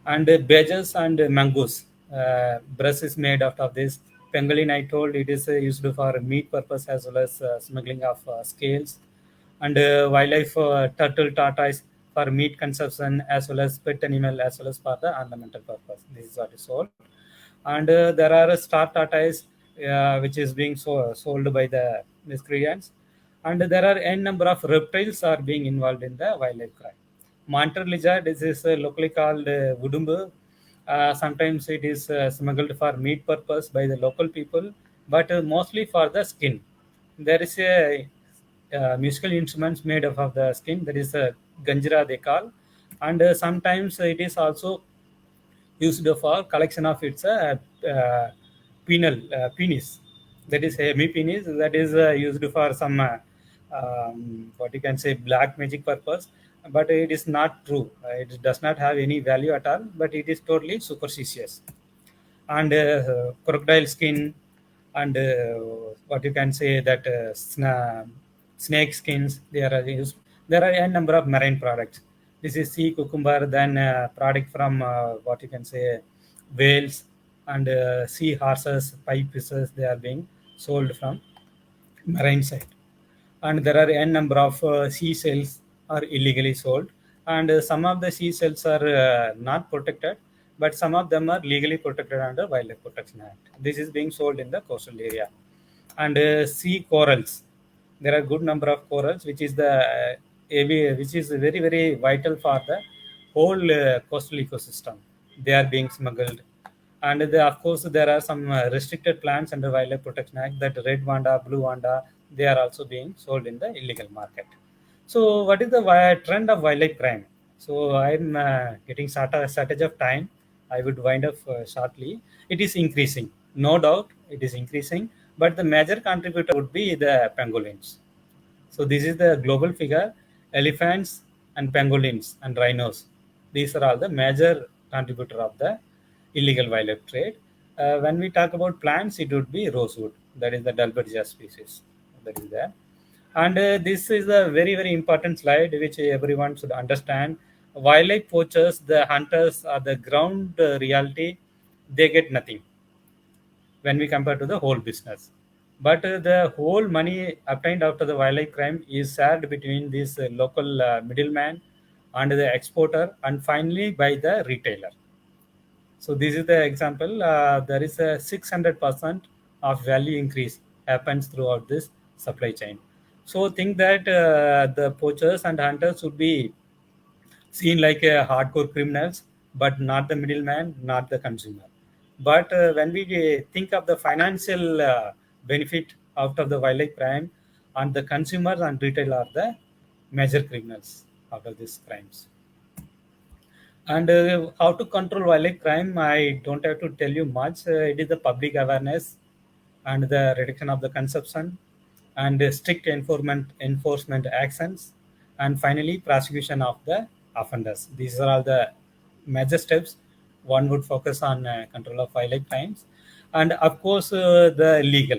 And badgers and mongoose, breast is made out of this. Pangolin, I told, it is used for meat purpose as well as smuggling of scales. And wildlife turtle, tortoise for meat consumption as well as pet animal as well as for the ornamental purpose. This is what is sold. And there are star tortoise which is being sold by the miscreants. And there are n number of reptiles are being involved in the wildlife crime. Monitor lizard, this is locally called Vudumbu. Sometimes it is smuggled for meat purpose by the local people, but mostly for the skin. There is a musical instruments made of the skin, that is a ganjra they call. And sometimes it is also used for collection of its penis. That is hemi penis. That is used for some what you can say black magic purpose, but it is not true. It does not have any value at all, but it is totally superstitious. And crocodile skin, and what you can say that snake skins, they are used. There are a number of marine products. This is sea cucumber, then product from what you can say whales, and sea horses, pipe fishes, they are being sold from marine side. And there are n number of sea cells are illegally sold. And some of the sea cells are not protected, but some of them are legally protected under Wildlife Protection Act. This is being sold in the coastal area. And sea corals, there are good number of corals which is the which is very vital for the whole coastal ecosystem. They are being smuggled. And of course there are some restricted plants under Wildlife Protection Act, that red wanda, blue wanda, they are also being sold in the illegal market. So, what is the trend of wildlife crime? So, I'm getting shortage of time. I would wind up shortly. It is increasing, no doubt. It is increasing, but the major contributor would be the pangolins. So, this is the global figure: elephants and pangolins and rhinos. These are all the major contributor of the illegal wildlife trade. When we talk about plants, it would be rosewood. That is the Dalbergia species. That is there. And this is a very, very important slide which everyone should understand. Wildlife poachers, the hunters, are the ground reality. They get nothing when we compare to the whole business. But the whole money obtained after the wildlife crime is shared between this local middleman and the exporter, and finally by the retailer. So this is the example. There is a 600% of value increase happens throughout this supply chain. So think that the poachers and hunters should be seen like hardcore criminals, but not the middleman, not the consumer. But when we think of the financial benefit out of the wildlife crime, and the consumers and retail are the major criminals out of these crimes. And how to control wildlife crime, I don't have to tell you much. It is the public awareness and the reduction of the consumption and strict enforcement actions, and finally prosecution of the offenders. These are all the major steps one would focus on control of wildlife crimes. And of course, the legal,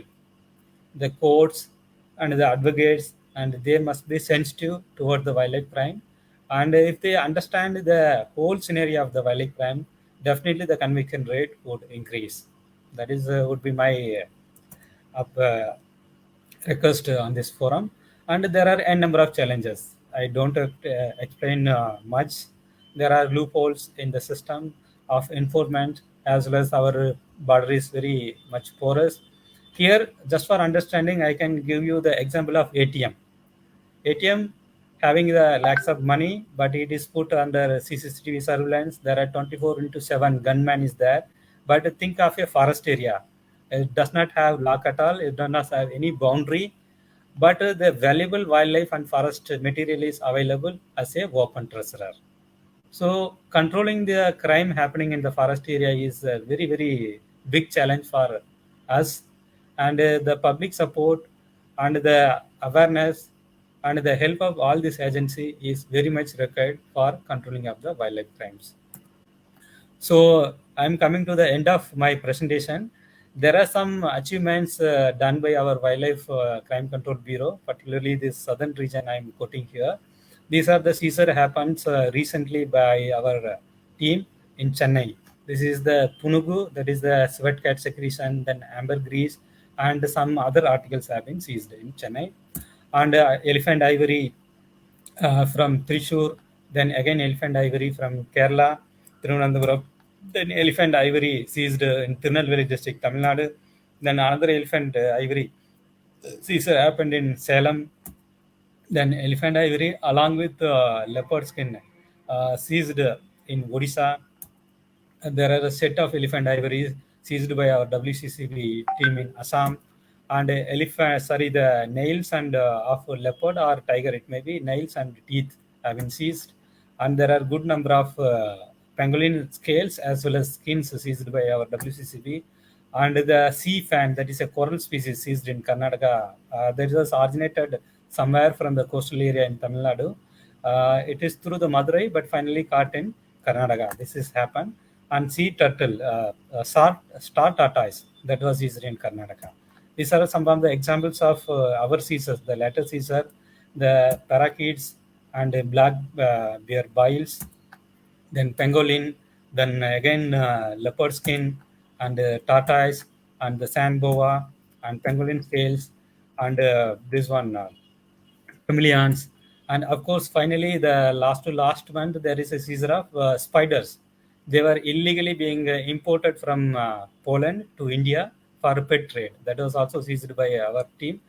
the courts and the advocates, and they must be sensitive toward the wildlife crime. And if they understand the whole scenario of the wildlife crime, definitely the conviction rate would increase. That is would be my request on this forum. And there are a number of challenges. I don't explain much. There are loopholes in the system of enforcement, as well as our border is very much porous. Here, just for understanding, I can give you the example of ATM. ATM having the lakhs of money, but it is put under CCTV surveillance. There are 24 into 7 gunman is there. But think of a forest area. It does not have lock at all. It does not have any boundary. But the valuable wildlife and forest material is available as a open treasurer. So controlling the crime happening in the forest area is a very, very big challenge for us. And the public support and the awareness and the help of all this agency is very much required for controlling of the wildlife crimes. So I'm coming to the end of my presentation. There are some achievements done by our Wildlife Crime Control Bureau, particularly this southern region I'm quoting here. These are the seizure happens recently by our team in Chennai. This is the Punugu, that is the sweat cat secretion, then ambergris, and some other articles have been seized in Chennai. And elephant ivory from Thrissur, then again elephant ivory from Kerala, Thiruvananthapuram, then elephant ivory seized in Tirunelveli district, Tamil Nadu, then another elephant ivory seizure happened in Salem, then elephant ivory along with leopard skin seized in Odisha. There are a set of elephant ivories seized by our WCCB team in Assam, and the nails and of leopard or tiger, it may be nails and teeth have been seized, and there are good number of pangolin scales as well as skins seized by our WCCB, and the sea fan, that is a coral species, seized in Karnataka. That was originated somewhere from the coastal area in Tamil Nadu. It is through the Madurai, but finally caught in Karnataka. This has happened. And sea turtle, star tortoise, that was used in Karnataka. These are some of the examples of our seizures, the latter seizure, the parakeets and black bear biles, then pangolin, then again leopard skin and tortoise and the sand boa and pangolin scales and this one chameleons, and of course finally the last month there is a seizure of spiders. They were illegally being imported from Poland to India for pet trade. That was also seized by our team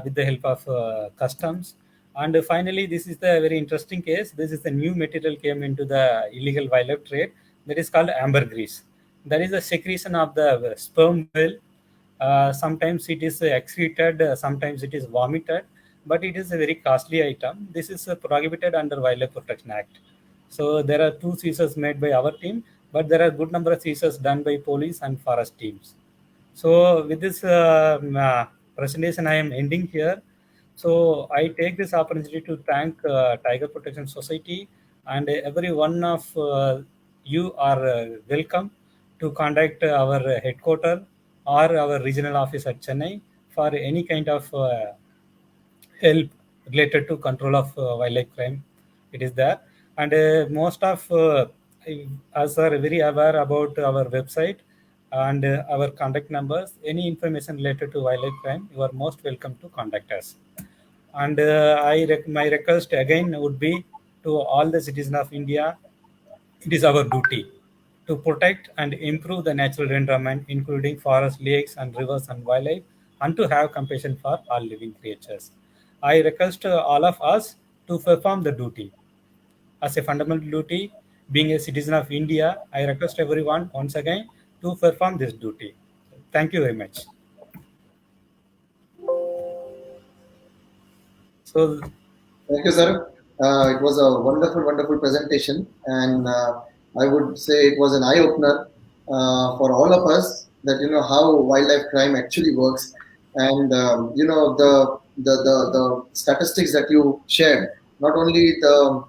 with the help of customs. And finally, this is the very interesting case. This is the new material came into the illegal wildlife trade, that is called ambergris. That is the secretion of the sperm whale Sometimes it is excreted, sometimes it is vomited, but it is a very costly item. This is prohibited under Wildlife Protection Act. So there are 2 seizures made by our team, but there are good number of seizures done by police and forest teams. So with this presentation, I am ending here. So I take this opportunity to thank Tiger Protection Society, and every one of you are welcome to contact our headquarter or our regional office at Chennai for any kind of help related to control of wildlife crime. It is there, and most of us are very aware about our website and our contact numbers. Any information related to wildlife crime, you are most welcome to contact us. And my request again would be to all the citizens of India, it is our duty to protect and improve the natural environment, including forests, lakes, and rivers and wildlife, and to have compassion for all living creatures. I request all of us to perform the duty. As a fundamental duty, being a citizen of India, I request everyone once again to perform this duty. Thank you very much. So, Thank you, sir. It was a wonderful, wonderful presentation, and I would say it was an eye opener for all of us that how wildlife crime actually works, and the statistics that you shared. Not only the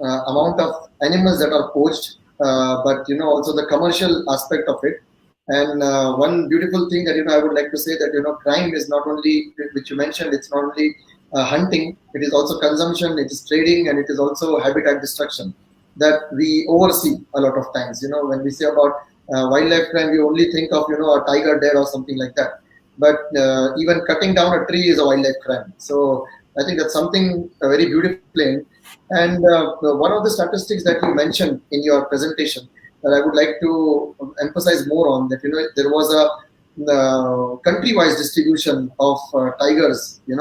amount of animals that are poached, but also the commercial aspect of it. And one beautiful thing that I would like to say that crime is not only, which you mentioned, it's not only hunting, it is also consumption, it is trading, and it is also habitat destruction that we oversee a lot of times. When we say about wildlife crime, we only think of a tiger dead or something like that. But even cutting down a tree is a wildlife crime. So I think that's something very beautiful. And one of the statistics that you mentioned in your presentation that I would like to emphasize more on, that there was a country-wise distribution of tigers, which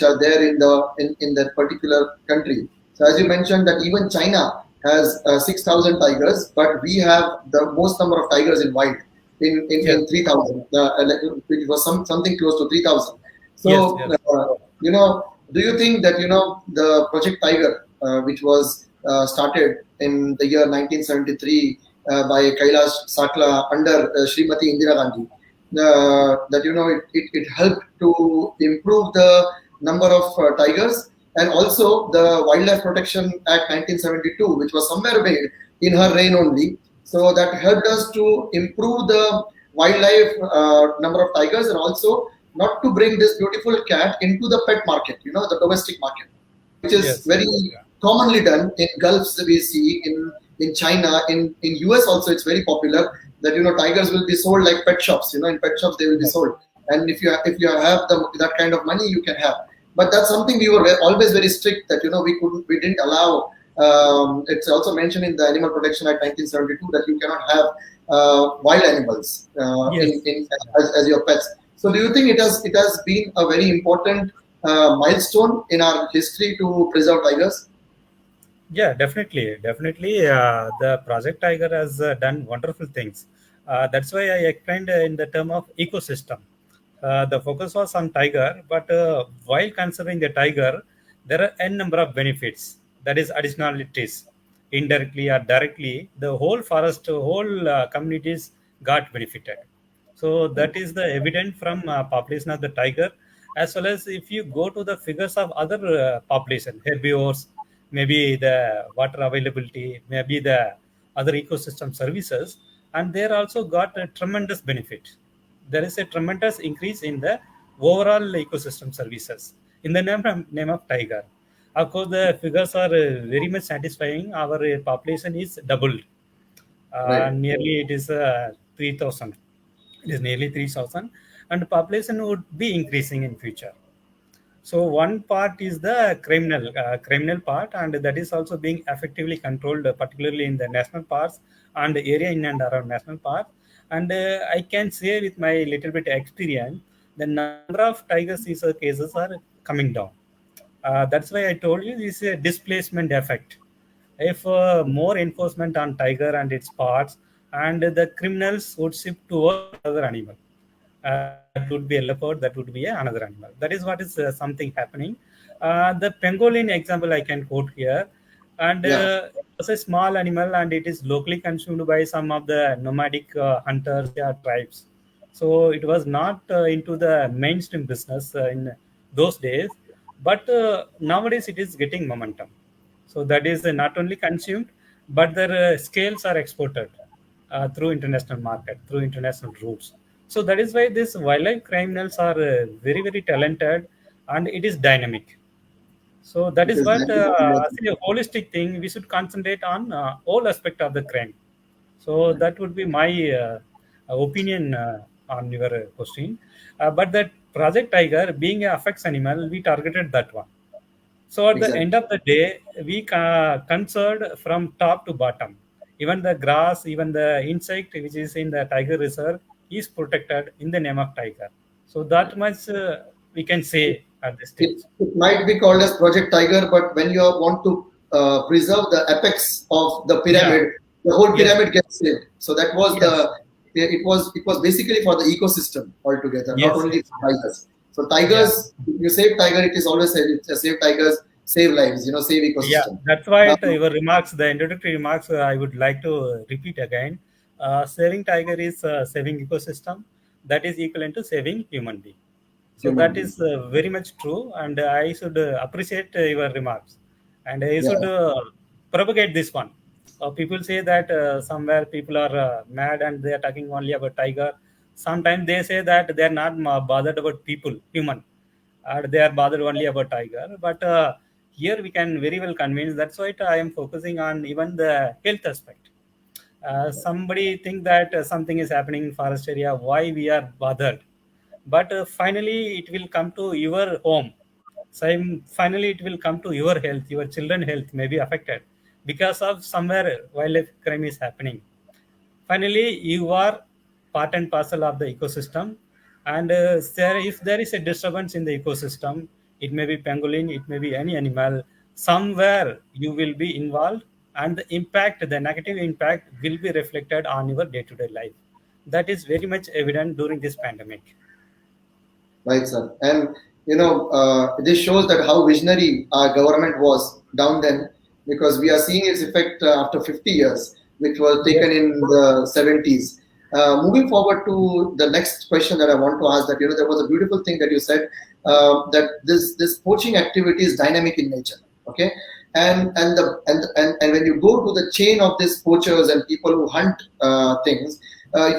are there in that particular country. So as you mentioned, that even China has 6,000 tigers, but we have the most number of tigers in wild in 3,000. It was something close to 3,000. So do you think that the Project Tiger, which was started in the year 1973 by Kailash Sakla under Srimati Indira Gandhi, that it helped to improve the number of tigers, and also the Wildlife Protection Act 1972, which was somewhere made in her reign only, so that helped us to improve the wildlife number of tigers, and also not to bring this beautiful cat into the pet market, the domestic market, which is very commonly done in Gulfs. We see in China, in US also, it's very popular that tigers will be sold like pet shops. In pet shops they will be sold, and if you have that kind of money, you can have. But that's something we were always very strict that we didn't allow. It's also mentioned in the Animal Protection Act 1972 that you cannot have wild animals as your pets. So do you think it has been a very important milestone in our history to preserve tigers? Yeah, definitely. The Project Tiger has done wonderful things. That's why I explained in the term of ecosystem. The focus was on tiger, but while considering the tiger, there are n number of benefits. That is additionalities, indirectly or directly. The whole forest, whole communities got benefited. So that is the evident from population of the tiger, as well as if you go to the figures of other population, herbivores, maybe the water availability, maybe the other ecosystem services, and they also got a tremendous benefit. There is a tremendous increase in the overall ecosystem services in the name of tiger. Of course, the figures are very much satisfying. Our population is doubled. Right. Nearly it is 3,000. It is nearly 3,000, and population would be increasing in future. So one part is the criminal part, and that is also being effectively controlled, particularly in the national parks and area in and around national park. And I can say with my little bit experience, the number of tiger seizure cases are coming down. That's why I told you this is a displacement effect. If more enforcement on tiger and its parts, and the criminals would shift towards another animal. That would be a leopard, that would be another animal. That is what is something happening. The pangolin example I can quote here, and Yeah, it's a small animal and it is locally consumed by some of the nomadic hunters or tribes. So it was not into the mainstream business in those days, but nowadays it is getting momentum. So that is not only consumed, but their scales are exported through international market, through international routes. So that is why these wildlife criminals are very, very talented, and it is dynamic. So that it is is what, dynamic. as a holistic thing, we should concentrate on all aspect of the crime. So that would be my opinion on your question. But that Project Tiger, being a affects animal, we targeted that one. So at the end Exactly. of the day, we concerned from top to bottom. Even the grass, even the insect which is in the tiger reserve is protected in the name of tiger. So that much we can say at this stage. It might be called as Project Tiger, but when you want to preserve the apex of the Yeah. pyramid, the whole Yes. pyramid gets saved. So that was Yes. it was basically for the ecosystem altogether, not Yes. only Yes. for tigers. So Yeah. tigers, if you save tiger, it is always save tigers, save lives, save Yeah, ecosystem. that's why Now, your remarks, the introductory remarks, I would like to repeat again. Saving tiger is saving ecosystem. That is equivalent to saving human being. So human that being. is very much true, and I should appreciate your remarks, and I should Yeah, propagate this one. People say that somewhere people are mad and they are talking only about tiger. Sometimes they say that they are not bothered about people, human, and they are bothered only about tiger. But here we can very well convince. That's why I am focusing on even the health aspect. Somebody think that something is happening in forest area, why we are bothered, but finally it will come to your home. So finally it will come to your health, your children health may be affected because of somewhere wildlife crime is happening. Finally you are part and parcel of the ecosystem, and if there is a disturbance in the ecosystem, it may be pangolin, it may be any animal, somewhere you will be involved, and the impact, the negative impact will be reflected on your day-to-day life. That is very much evident during this pandemic. right, sir. And this shows that how visionary our government was down then, because we are seeing its effect after 50 years, which was Yes. taken in the 70s. Moving forward to the next question that I want to ask, that there was a beautiful thing that you said, that this poaching activity is dynamic in nature. Okay, and when you go to the chain of these poachers and people who hunt things,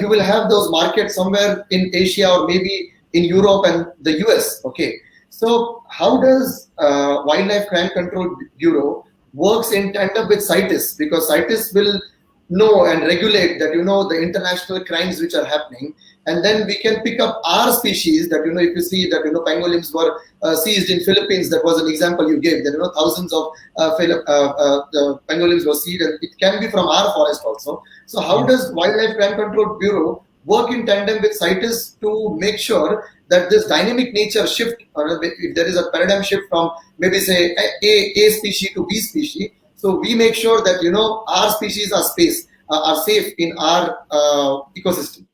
you will have those markets somewhere in Asia or maybe in Europe and the US. Okay, so how does Wildlife Crime Control Bureau works in tandem with CITES? Because CITES will know and regulate that the international crimes which are happening, and then we can pick up our species. That if you see that pangolins were seized in Philippines, that was an example you gave. That thousands of the pangolins were seized, and it can be from our forest also. So how Yes. does Wildlife Crime Control Bureau work in tandem with CITES to make sure that this dynamic nature shift, or if there is a paradigm shift from maybe say A species to B species, so we make sure that our species are safe in our ecosystem.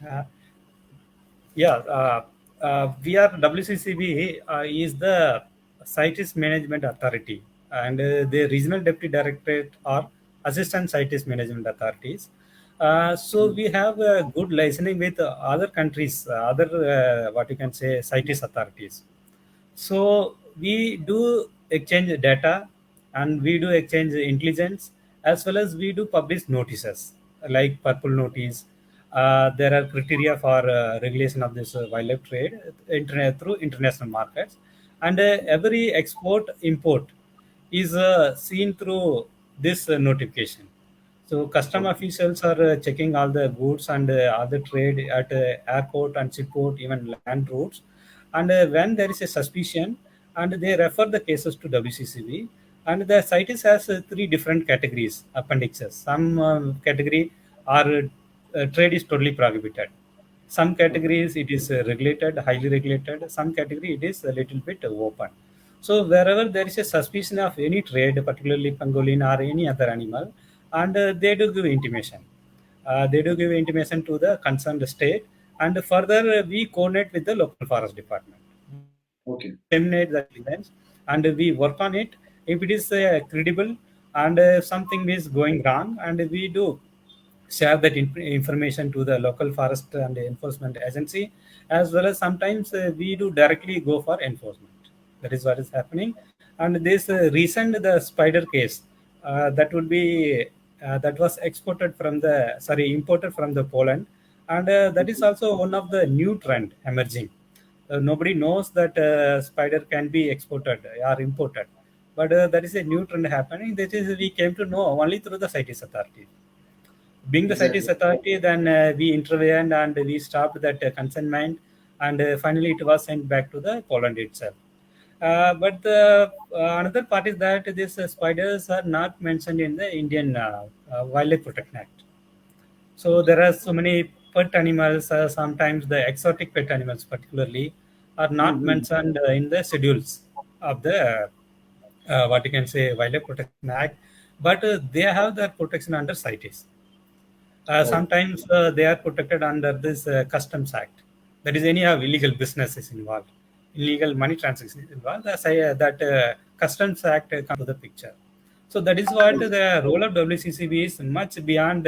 Uh, Yeah, we are WCCB is the Scientist Management Authority, and the regional deputy directorate are assistant scientist management authorities. So we have a good listening with other countries, other what you can say scientist authorities. So we do exchange data, and we do exchange intelligence, as well as we do publish notices like purple notice. There are criteria for regulation of this wildlife trade through international markets, and every export import is seen through this notification. So custom Okay. officials are checking all the goods and all the trade at airport and seaport, even land routes. And when there is a suspicion, and they refer the cases to WCCB, and the CITES has three different categories, appendixes. Some category are trade is totally prohibited. Some Okay. categories it is regulated, highly regulated. Some category it is a little bit open. So wherever there is a suspicion of any trade, particularly pangolin or any other animal, and they do give intimation. They do give intimation to the concerned state, and further we coordinate with the local forest department. Okay. Disseminate the evidence, and we work on it. If it is credible and something is going wrong, and we do share that information to the local forest and enforcement agency, as well as sometimes we do directly go for enforcement. That is what is happening. And this recent the spider case, that would be that was exported from the imported from the Poland, and that is also one of the new trend emerging. Nobody knows that spider can be exported or imported, but that is a new trend happening. That is, we came to know only through the CITES authority. Being the CITES Exactly. authority, then we intervened and we stopped that consignment, and finally it was sent back to the Poland itself. But the another part is that these spiders are not mentioned in the Indian Wildlife Protection Act. So there are so many pet animals, sometimes the exotic pet animals particularly, are not Mm-hmm. mentioned in the schedules of the what you can say Wildlife Protection Act, but they have their protection under CITES. Right. Sometimes they are protected under this Customs Act. That is, any of illegal business is involved, illegal money transactions is involved. That Customs Act comes to the picture. So that is what the role of WCCB is much beyond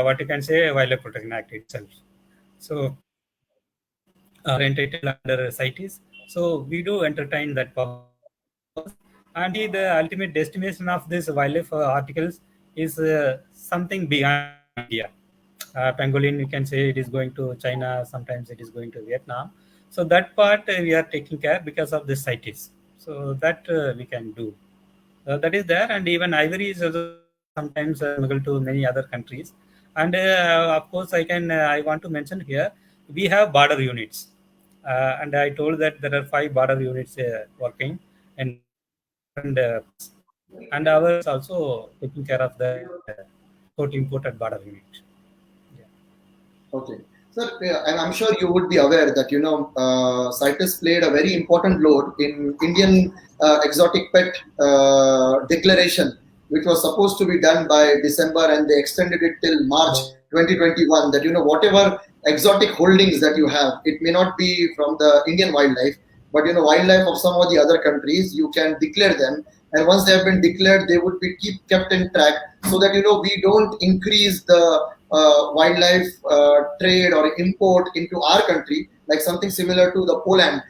what you can say Wildlife Protection Act itself. So are entitled under CITES. So we do entertain that purpose. And the ultimate destination of these wildlife articles is something beyond India. Pangolin, you can say it is going to China, sometimes it is going to Vietnam. So that part we are taking care because of the CITES. So that we can do. That is there, and even ivory is also sometimes smuggled to many other countries. And of course, I want to mention here we have border units, and I told that there are 5 border units working, and and ours also taking care of the imported border unit. Yeah. Okay. Sir, and I'm sure you would be aware that, CITES played a very important role in Indian exotic pet declaration, which was supposed to be done by December, and they extended it till March 2021. That, whatever exotic holdings that you have, it may not be from the Indian wildlife, but, wildlife of some of the other countries, you can declare them. And once they have been declared, they would be kept in track, so that, we don't increase the wildlife trade or import into our country, like something similar to the Poland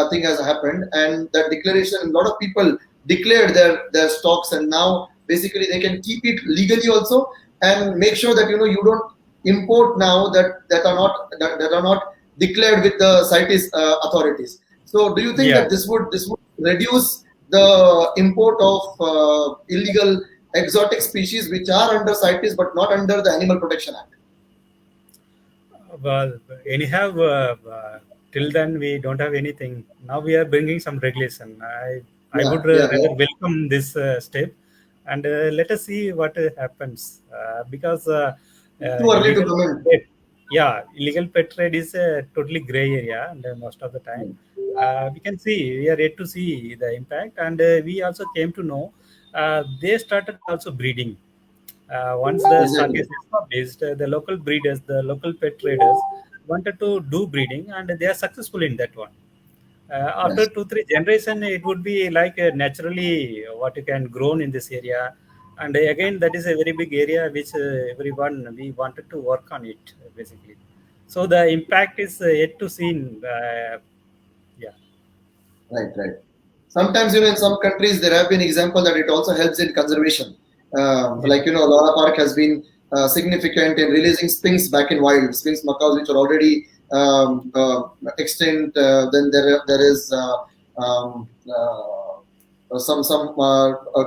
thing has happened. And that declaration, a lot of people declared their stocks, and now basically they can keep it legally also, and make sure that, you don't import now that are not declared with the CITES authorities. So do you think Yeah. that this would reduce the import of illegal exotic species which are under CITES but not under the Animal Protection Act? Well, anyhow, till then we don't have anything. Now we are bringing some regulation. I Yeah, would yeah, rather yeah. welcome this step, and let us see what happens. Because It's too early to illegal comment. pet, yeah, illegal pet trade is a totally gray area, and most of the time we can see we are yet to see the impact, and we also came to know they started also breeding. Once the stock Exactly. is established, the local breeders, the local pet traders wanted to do breeding, and they are successful in that one. After Yes. 2 3 generation, it would be like naturally what you can grown in this area, and again that is a very big area which everyone we wanted to work on it basically. So the impact is yet to seen. Yeah. Right, right. Sometimes, in some countries, there have been examples that it also helps in conservation. Yeah. Like, Lora Park has been significant in releasing sphinx back in wild, sphinx macaws, which are already extinct. Then there is some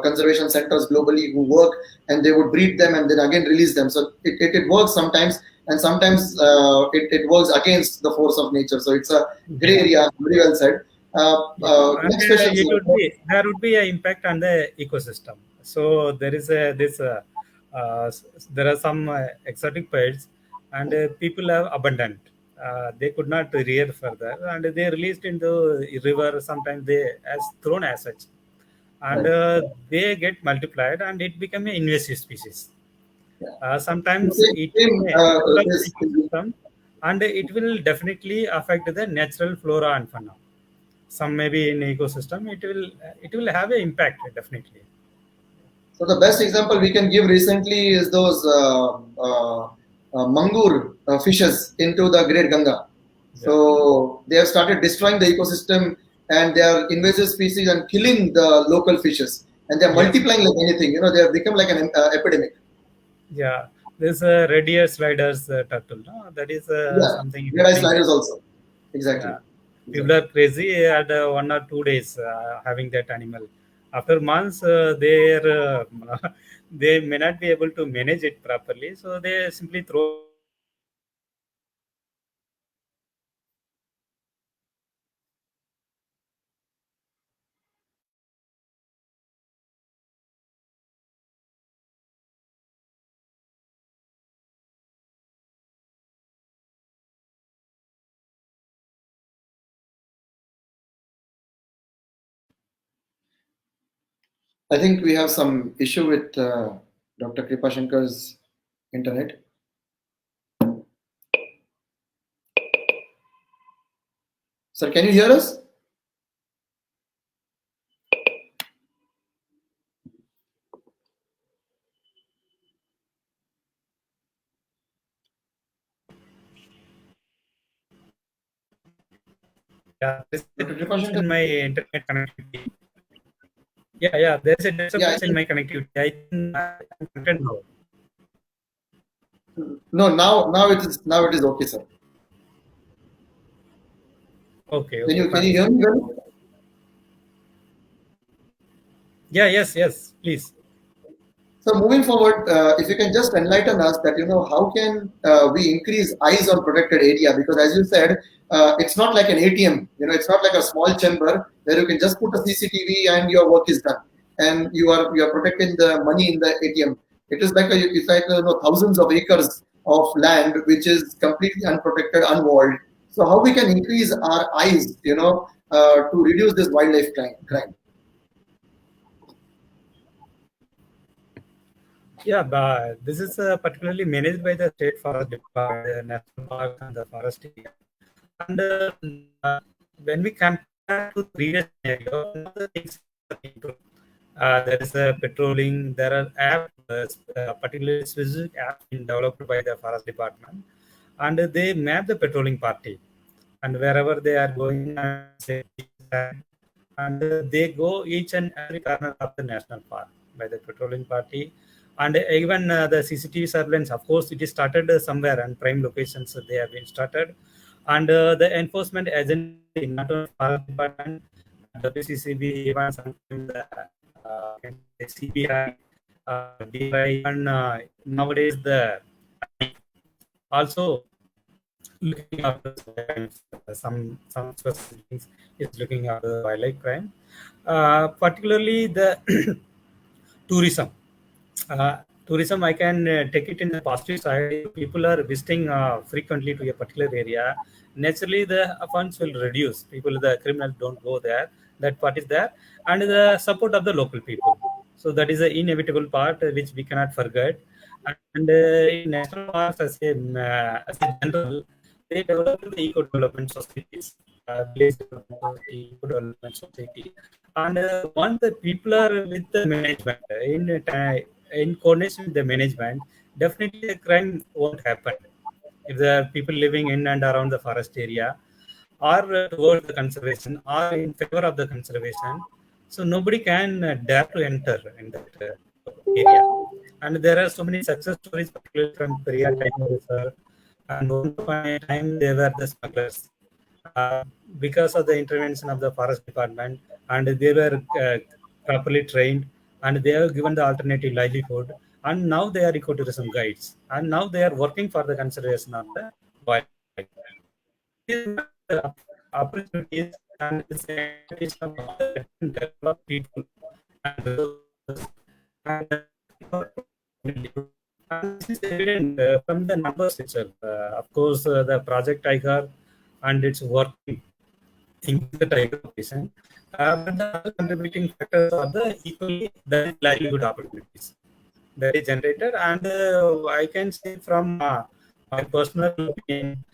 conservation centers globally who work, and they would breed them and then again release them. So it works sometimes, and sometimes it works against the force of nature. So it's a gray Yeah. area. Very well said. Yeah, and Next question, it sir. would be there would be an impact on the ecosystem. So there is a this there are some exotic pets, and people have abundant. they could not rear further, and they released into river. Sometimes they as thrown as such, and Right. they get multiplied, and it become an invasive species. Yeah. Sometimes Same, it same, may disrupt the this, ecosystem, and it will definitely affect the natural flora and fauna. Some maybe in ecosystem, it will have an impact definitely. so the best example we can give recently is those mangur fishes into the Great Ganga. Yeah. So they have started destroying the ecosystem, and they are invasive species and killing the local fishes. And they are Yes. multiplying like anything. They have become like an epidemic. Yeah. There's a red ear sliders turtle. No? That is Yeah, something red eye happening there. sliders also. Exactly. Yeah. People Exactly. are crazy at 1 or 2 days having that animal. After months, they may not be able to manage it properly, so they simply throw. I think we have some issue with Dr. Kripashankar's internet. Sir, can you hear us? Yeah, there's a Dr. disturbance Kripashankar? in my internet connectivity. Yeah, yeah, there's a Yeah, disturbance in my connectivity. I think I'm connected now. no, now it is okay, sir. Okay, Can okay, you can fine. you hear me well? Yeah, yes, yes, please. So moving forward, if you can just enlighten us that how can we increase eyes on protected area, because as you said, it's not like an ATM. It's not like a small chamber where you can just put a CCTV and your work is done, and you are protecting the money in the ATM. It's like thousands of acres of land which is completely unprotected, unwalled. So how we can increase our eyes, to reduce this wildlife crime? Yeah, but this is particularly managed by the state forest department, the national parks, and the forest area. And when we compare to the previous scenario, one of the things are improved. There is a patrolling. There are apps, particularly specific apps being developed by the forest department, and they map the patrolling party, and wherever they are going, and they go each and every corner of the national park by the patrolling party, and even the CCTV surveillance. Of course, it is started somewhere and prime locations they have been started, and the enforcement agency, not only forest department, WCCB, even sometimes the CBI, DI, even nowadays the also looking after some specific things is looking after the wildlife crime, particularly the tourism. uh, Tourism, I can take it in the positive side. People are visiting frequently to a particular area. Naturally, the funds will reduce. The criminals don't go there. That part is there, and the support of the local people. So that is an inevitable part which we cannot forget. And in national parks, as a general, they developed the eco development societies, village development society, eco development society, and once the people are with the management in coordination with the management, definitely the crime won't happen. If there are people living in and around the forest area, or towards the conservation, or in favor of the conservation, so nobody can dare to enter in that area. And there are so many success stories, particularly from Korea Tiger Reserve, and once upon a time they were the smugglers. Uh, because of the intervention of the forest department, and they were properly trained, and they are given the alternative livelihood, and now they are ecotourism guides, and now they are working for the conservation of the wildlife. These are the opportunities and the expectation of the developed people and resources, and And this is evident from the numbers itself. Of course, the Project Tiger and its working in the tiger population. But the other contributing factors are the equally the livelihood opportunities that is generated. And I can say from my personal opinion,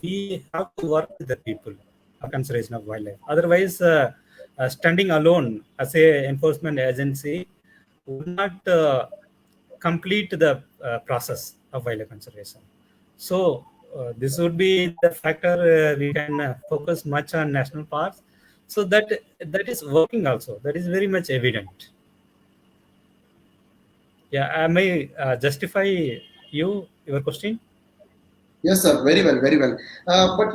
we have to work with the people of conservation of wildlife. Otherwise, standing alone as a enforcement agency would not complete the process of wildlife conservation. So this would be the factor we can focus much on national parks. So that is working also. That is very much evident. Yeah, I may justify your question. Yes, sir. Very well, very well. But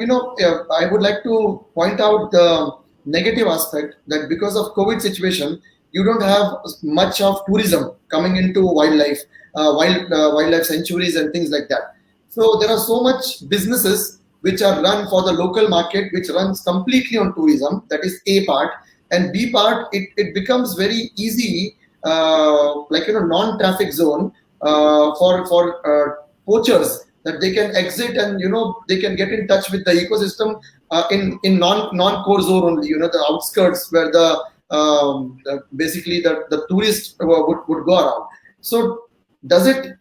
I would like to point out the negative aspect that because of COVID situation, you don't have much of tourism coming into wildlife sanctuaries and things like that. So there are so much businesses which are run for the local market, which runs completely on tourism. That is A part, and B part. It becomes very easy, non-traffic zone for poachers, that they can exit and they can get in touch with the ecosystem in non-core zone only, the outskirts where basically the tourists would go around. So does it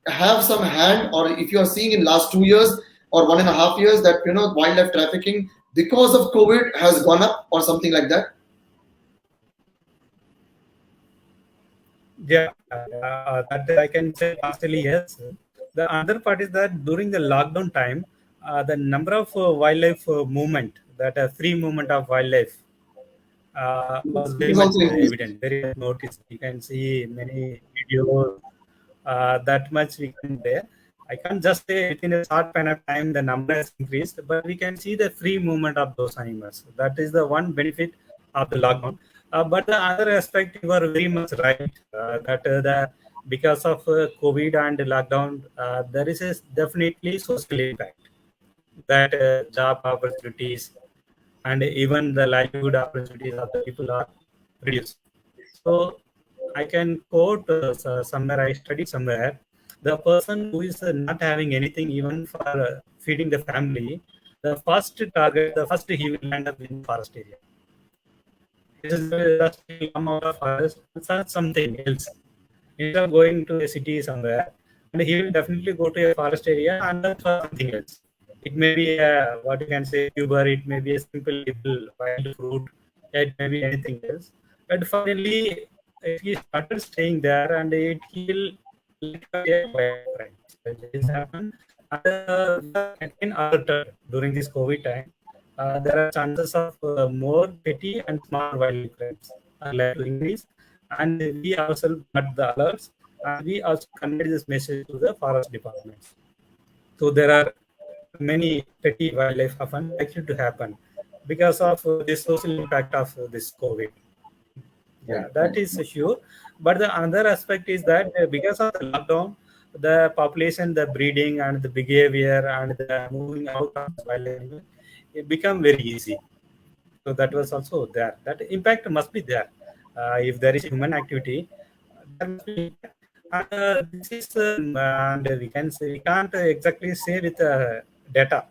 have some hand, or if you are seeing in last 2 years or 1.5 years that wildlife trafficking because of COVID has gone up or something like that? Yeah, that I can say partially yes. The other part is that during the lockdown time, the number of wildlife movement, that free movement of wildlife was It very is much also increased. evident, very much noticed. You can see many videos that much we can there. I can't just say within a short span of time the number has increased, but we can see the free movement of those animals. That is the one benefit of the lockdown. But the other aspect, you are very much right that the because of COVID and lockdown, there is a definitely social impact, that job opportunities and even the livelihood opportunities of the people are reduced. So I can quote somewhere, I studied somewhere, the person who is not having anything even for feeding the family, the first target, the first he will end up in forest area. It is just will come out of forest and search something else. Instead of going to a city somewhere, and he will definitely go to a forest area and look for something else. It may be a, what you can say, tuber, it may be a simple little wild fruit, it may be anything else. But finally, if he started staying there, and he will like a wild crime. So this happened. And again alerted during this COVID time, there are chances of more petty and small wildlife crimes are likely to increase, and we ourselves got the alerts, and we also conveyed this message to the forest departments. So there are many petty wildlife often likely to happen because of the social impact of this COVID. Right, Yeah, that right. is sure. But the another aspect is that because of the lockdown, the population, the breeding and the behavior and the moving out of the wild animal, it become very easy. So that was also there. That impact must be there. If there is human activity, there must be impact. And this is, and we can say we can't exactly say with data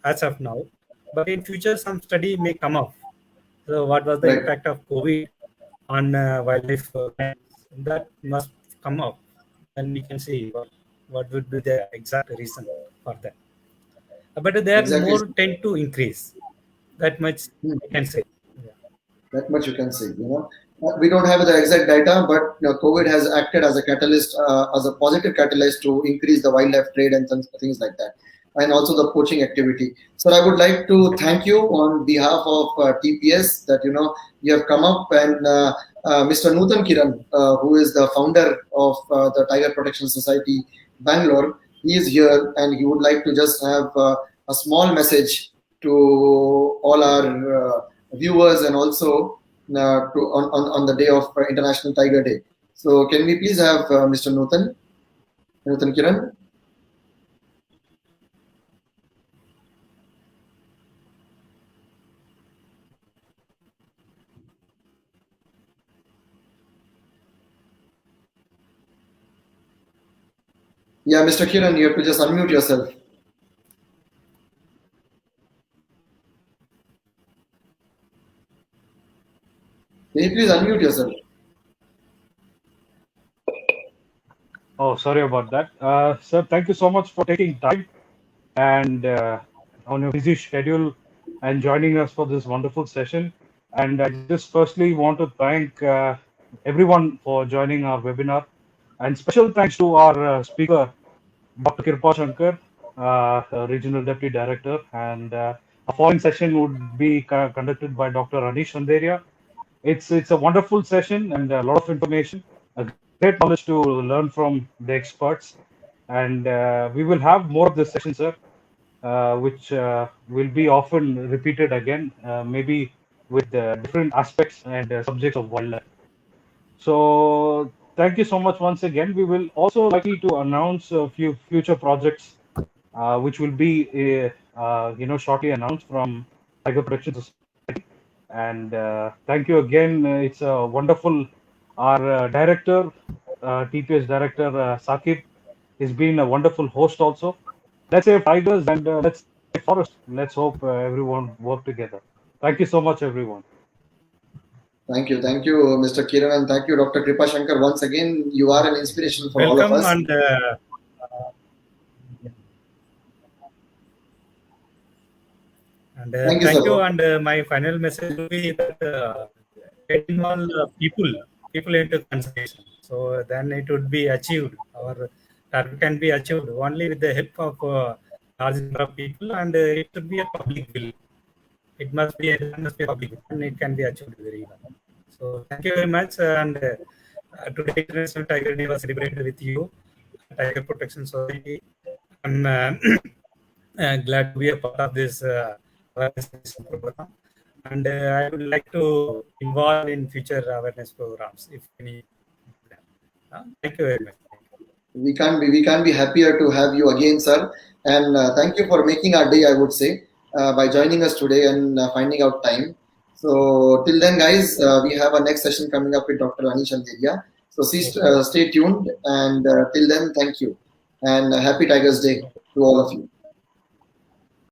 as of now, but in future some study may come up. So what was the Right. impact of COVID on wildlife crimes? That must come up, and we can see what would be the exact reason for that. But they are Exactly. more tend to increase. That much Hmm. I can say. Yeah. That much you can say. We don't have the exact data, but COVID has acted as a catalyst, as a positive catalyst to increase the wildlife trade and things like that, and also the poaching activity. So I would like to thank you on behalf of TPS that you have come up, and Mr. Nutan Kiran, who is the founder of the Tiger Protection Society Bangalore. He is here, and he would like to just have a small message to all our viewers, and also on the day of International Tiger Day. So can we please have Mr. Nutan Kiran? Yeah, Mr. Kiran, you have to just unmute yourself. Can you please unmute yourself? Oh, sorry about that. Sir, thank you so much for taking time and on your busy schedule and joining us for this wonderful session. And I just firstly want to thank everyone for joining our webinar. And special thanks to our speaker, Dr. Kripa Shankar, Regional Deputy Director. And a following session would be conducted by Dr. Anish Sanderia. It's a wonderful session and a lot of information, a great knowledge to learn from the experts. And we will have more of this session, sir, which will be often repeated again, maybe with different aspects and subjects of wildlife. So thank you so much once again. We will also likely to announce a few future projects, which will be shortly announced from Tiger Protection Society. And thank you again. It's a wonderful. Our director, TPS director Sakib, has been a wonderful host also. Let's save tigers and let's save forest. Let's hope everyone work together. Thank you so much, everyone. Thank you, Mr. Kiran, and thank you, Dr. Kripa Shankar. Once again, you are an inspiration for all of us. And thank you. And my final message will be that getting all people into conservation. So then it would be achieved. Our target can be achieved only with the help of large number of people, and it should be a public will. It must be a public will, and it can be achieved very well. So thank you very much. And today International Tiger Day was celebrated with you, Tiger Protection Society. I'm glad to be a part of this program, and I would like to involve in future awareness programs if any. Thank you very much. We can't be happier to have you again, sir. And thank you for making our day, I would say, by joining us today and finding out time. So till then, guys, we have our next session coming up with Dr. Anish Sanderia. So stay tuned, and till then, thank you, and happy Tigers Day to all of you.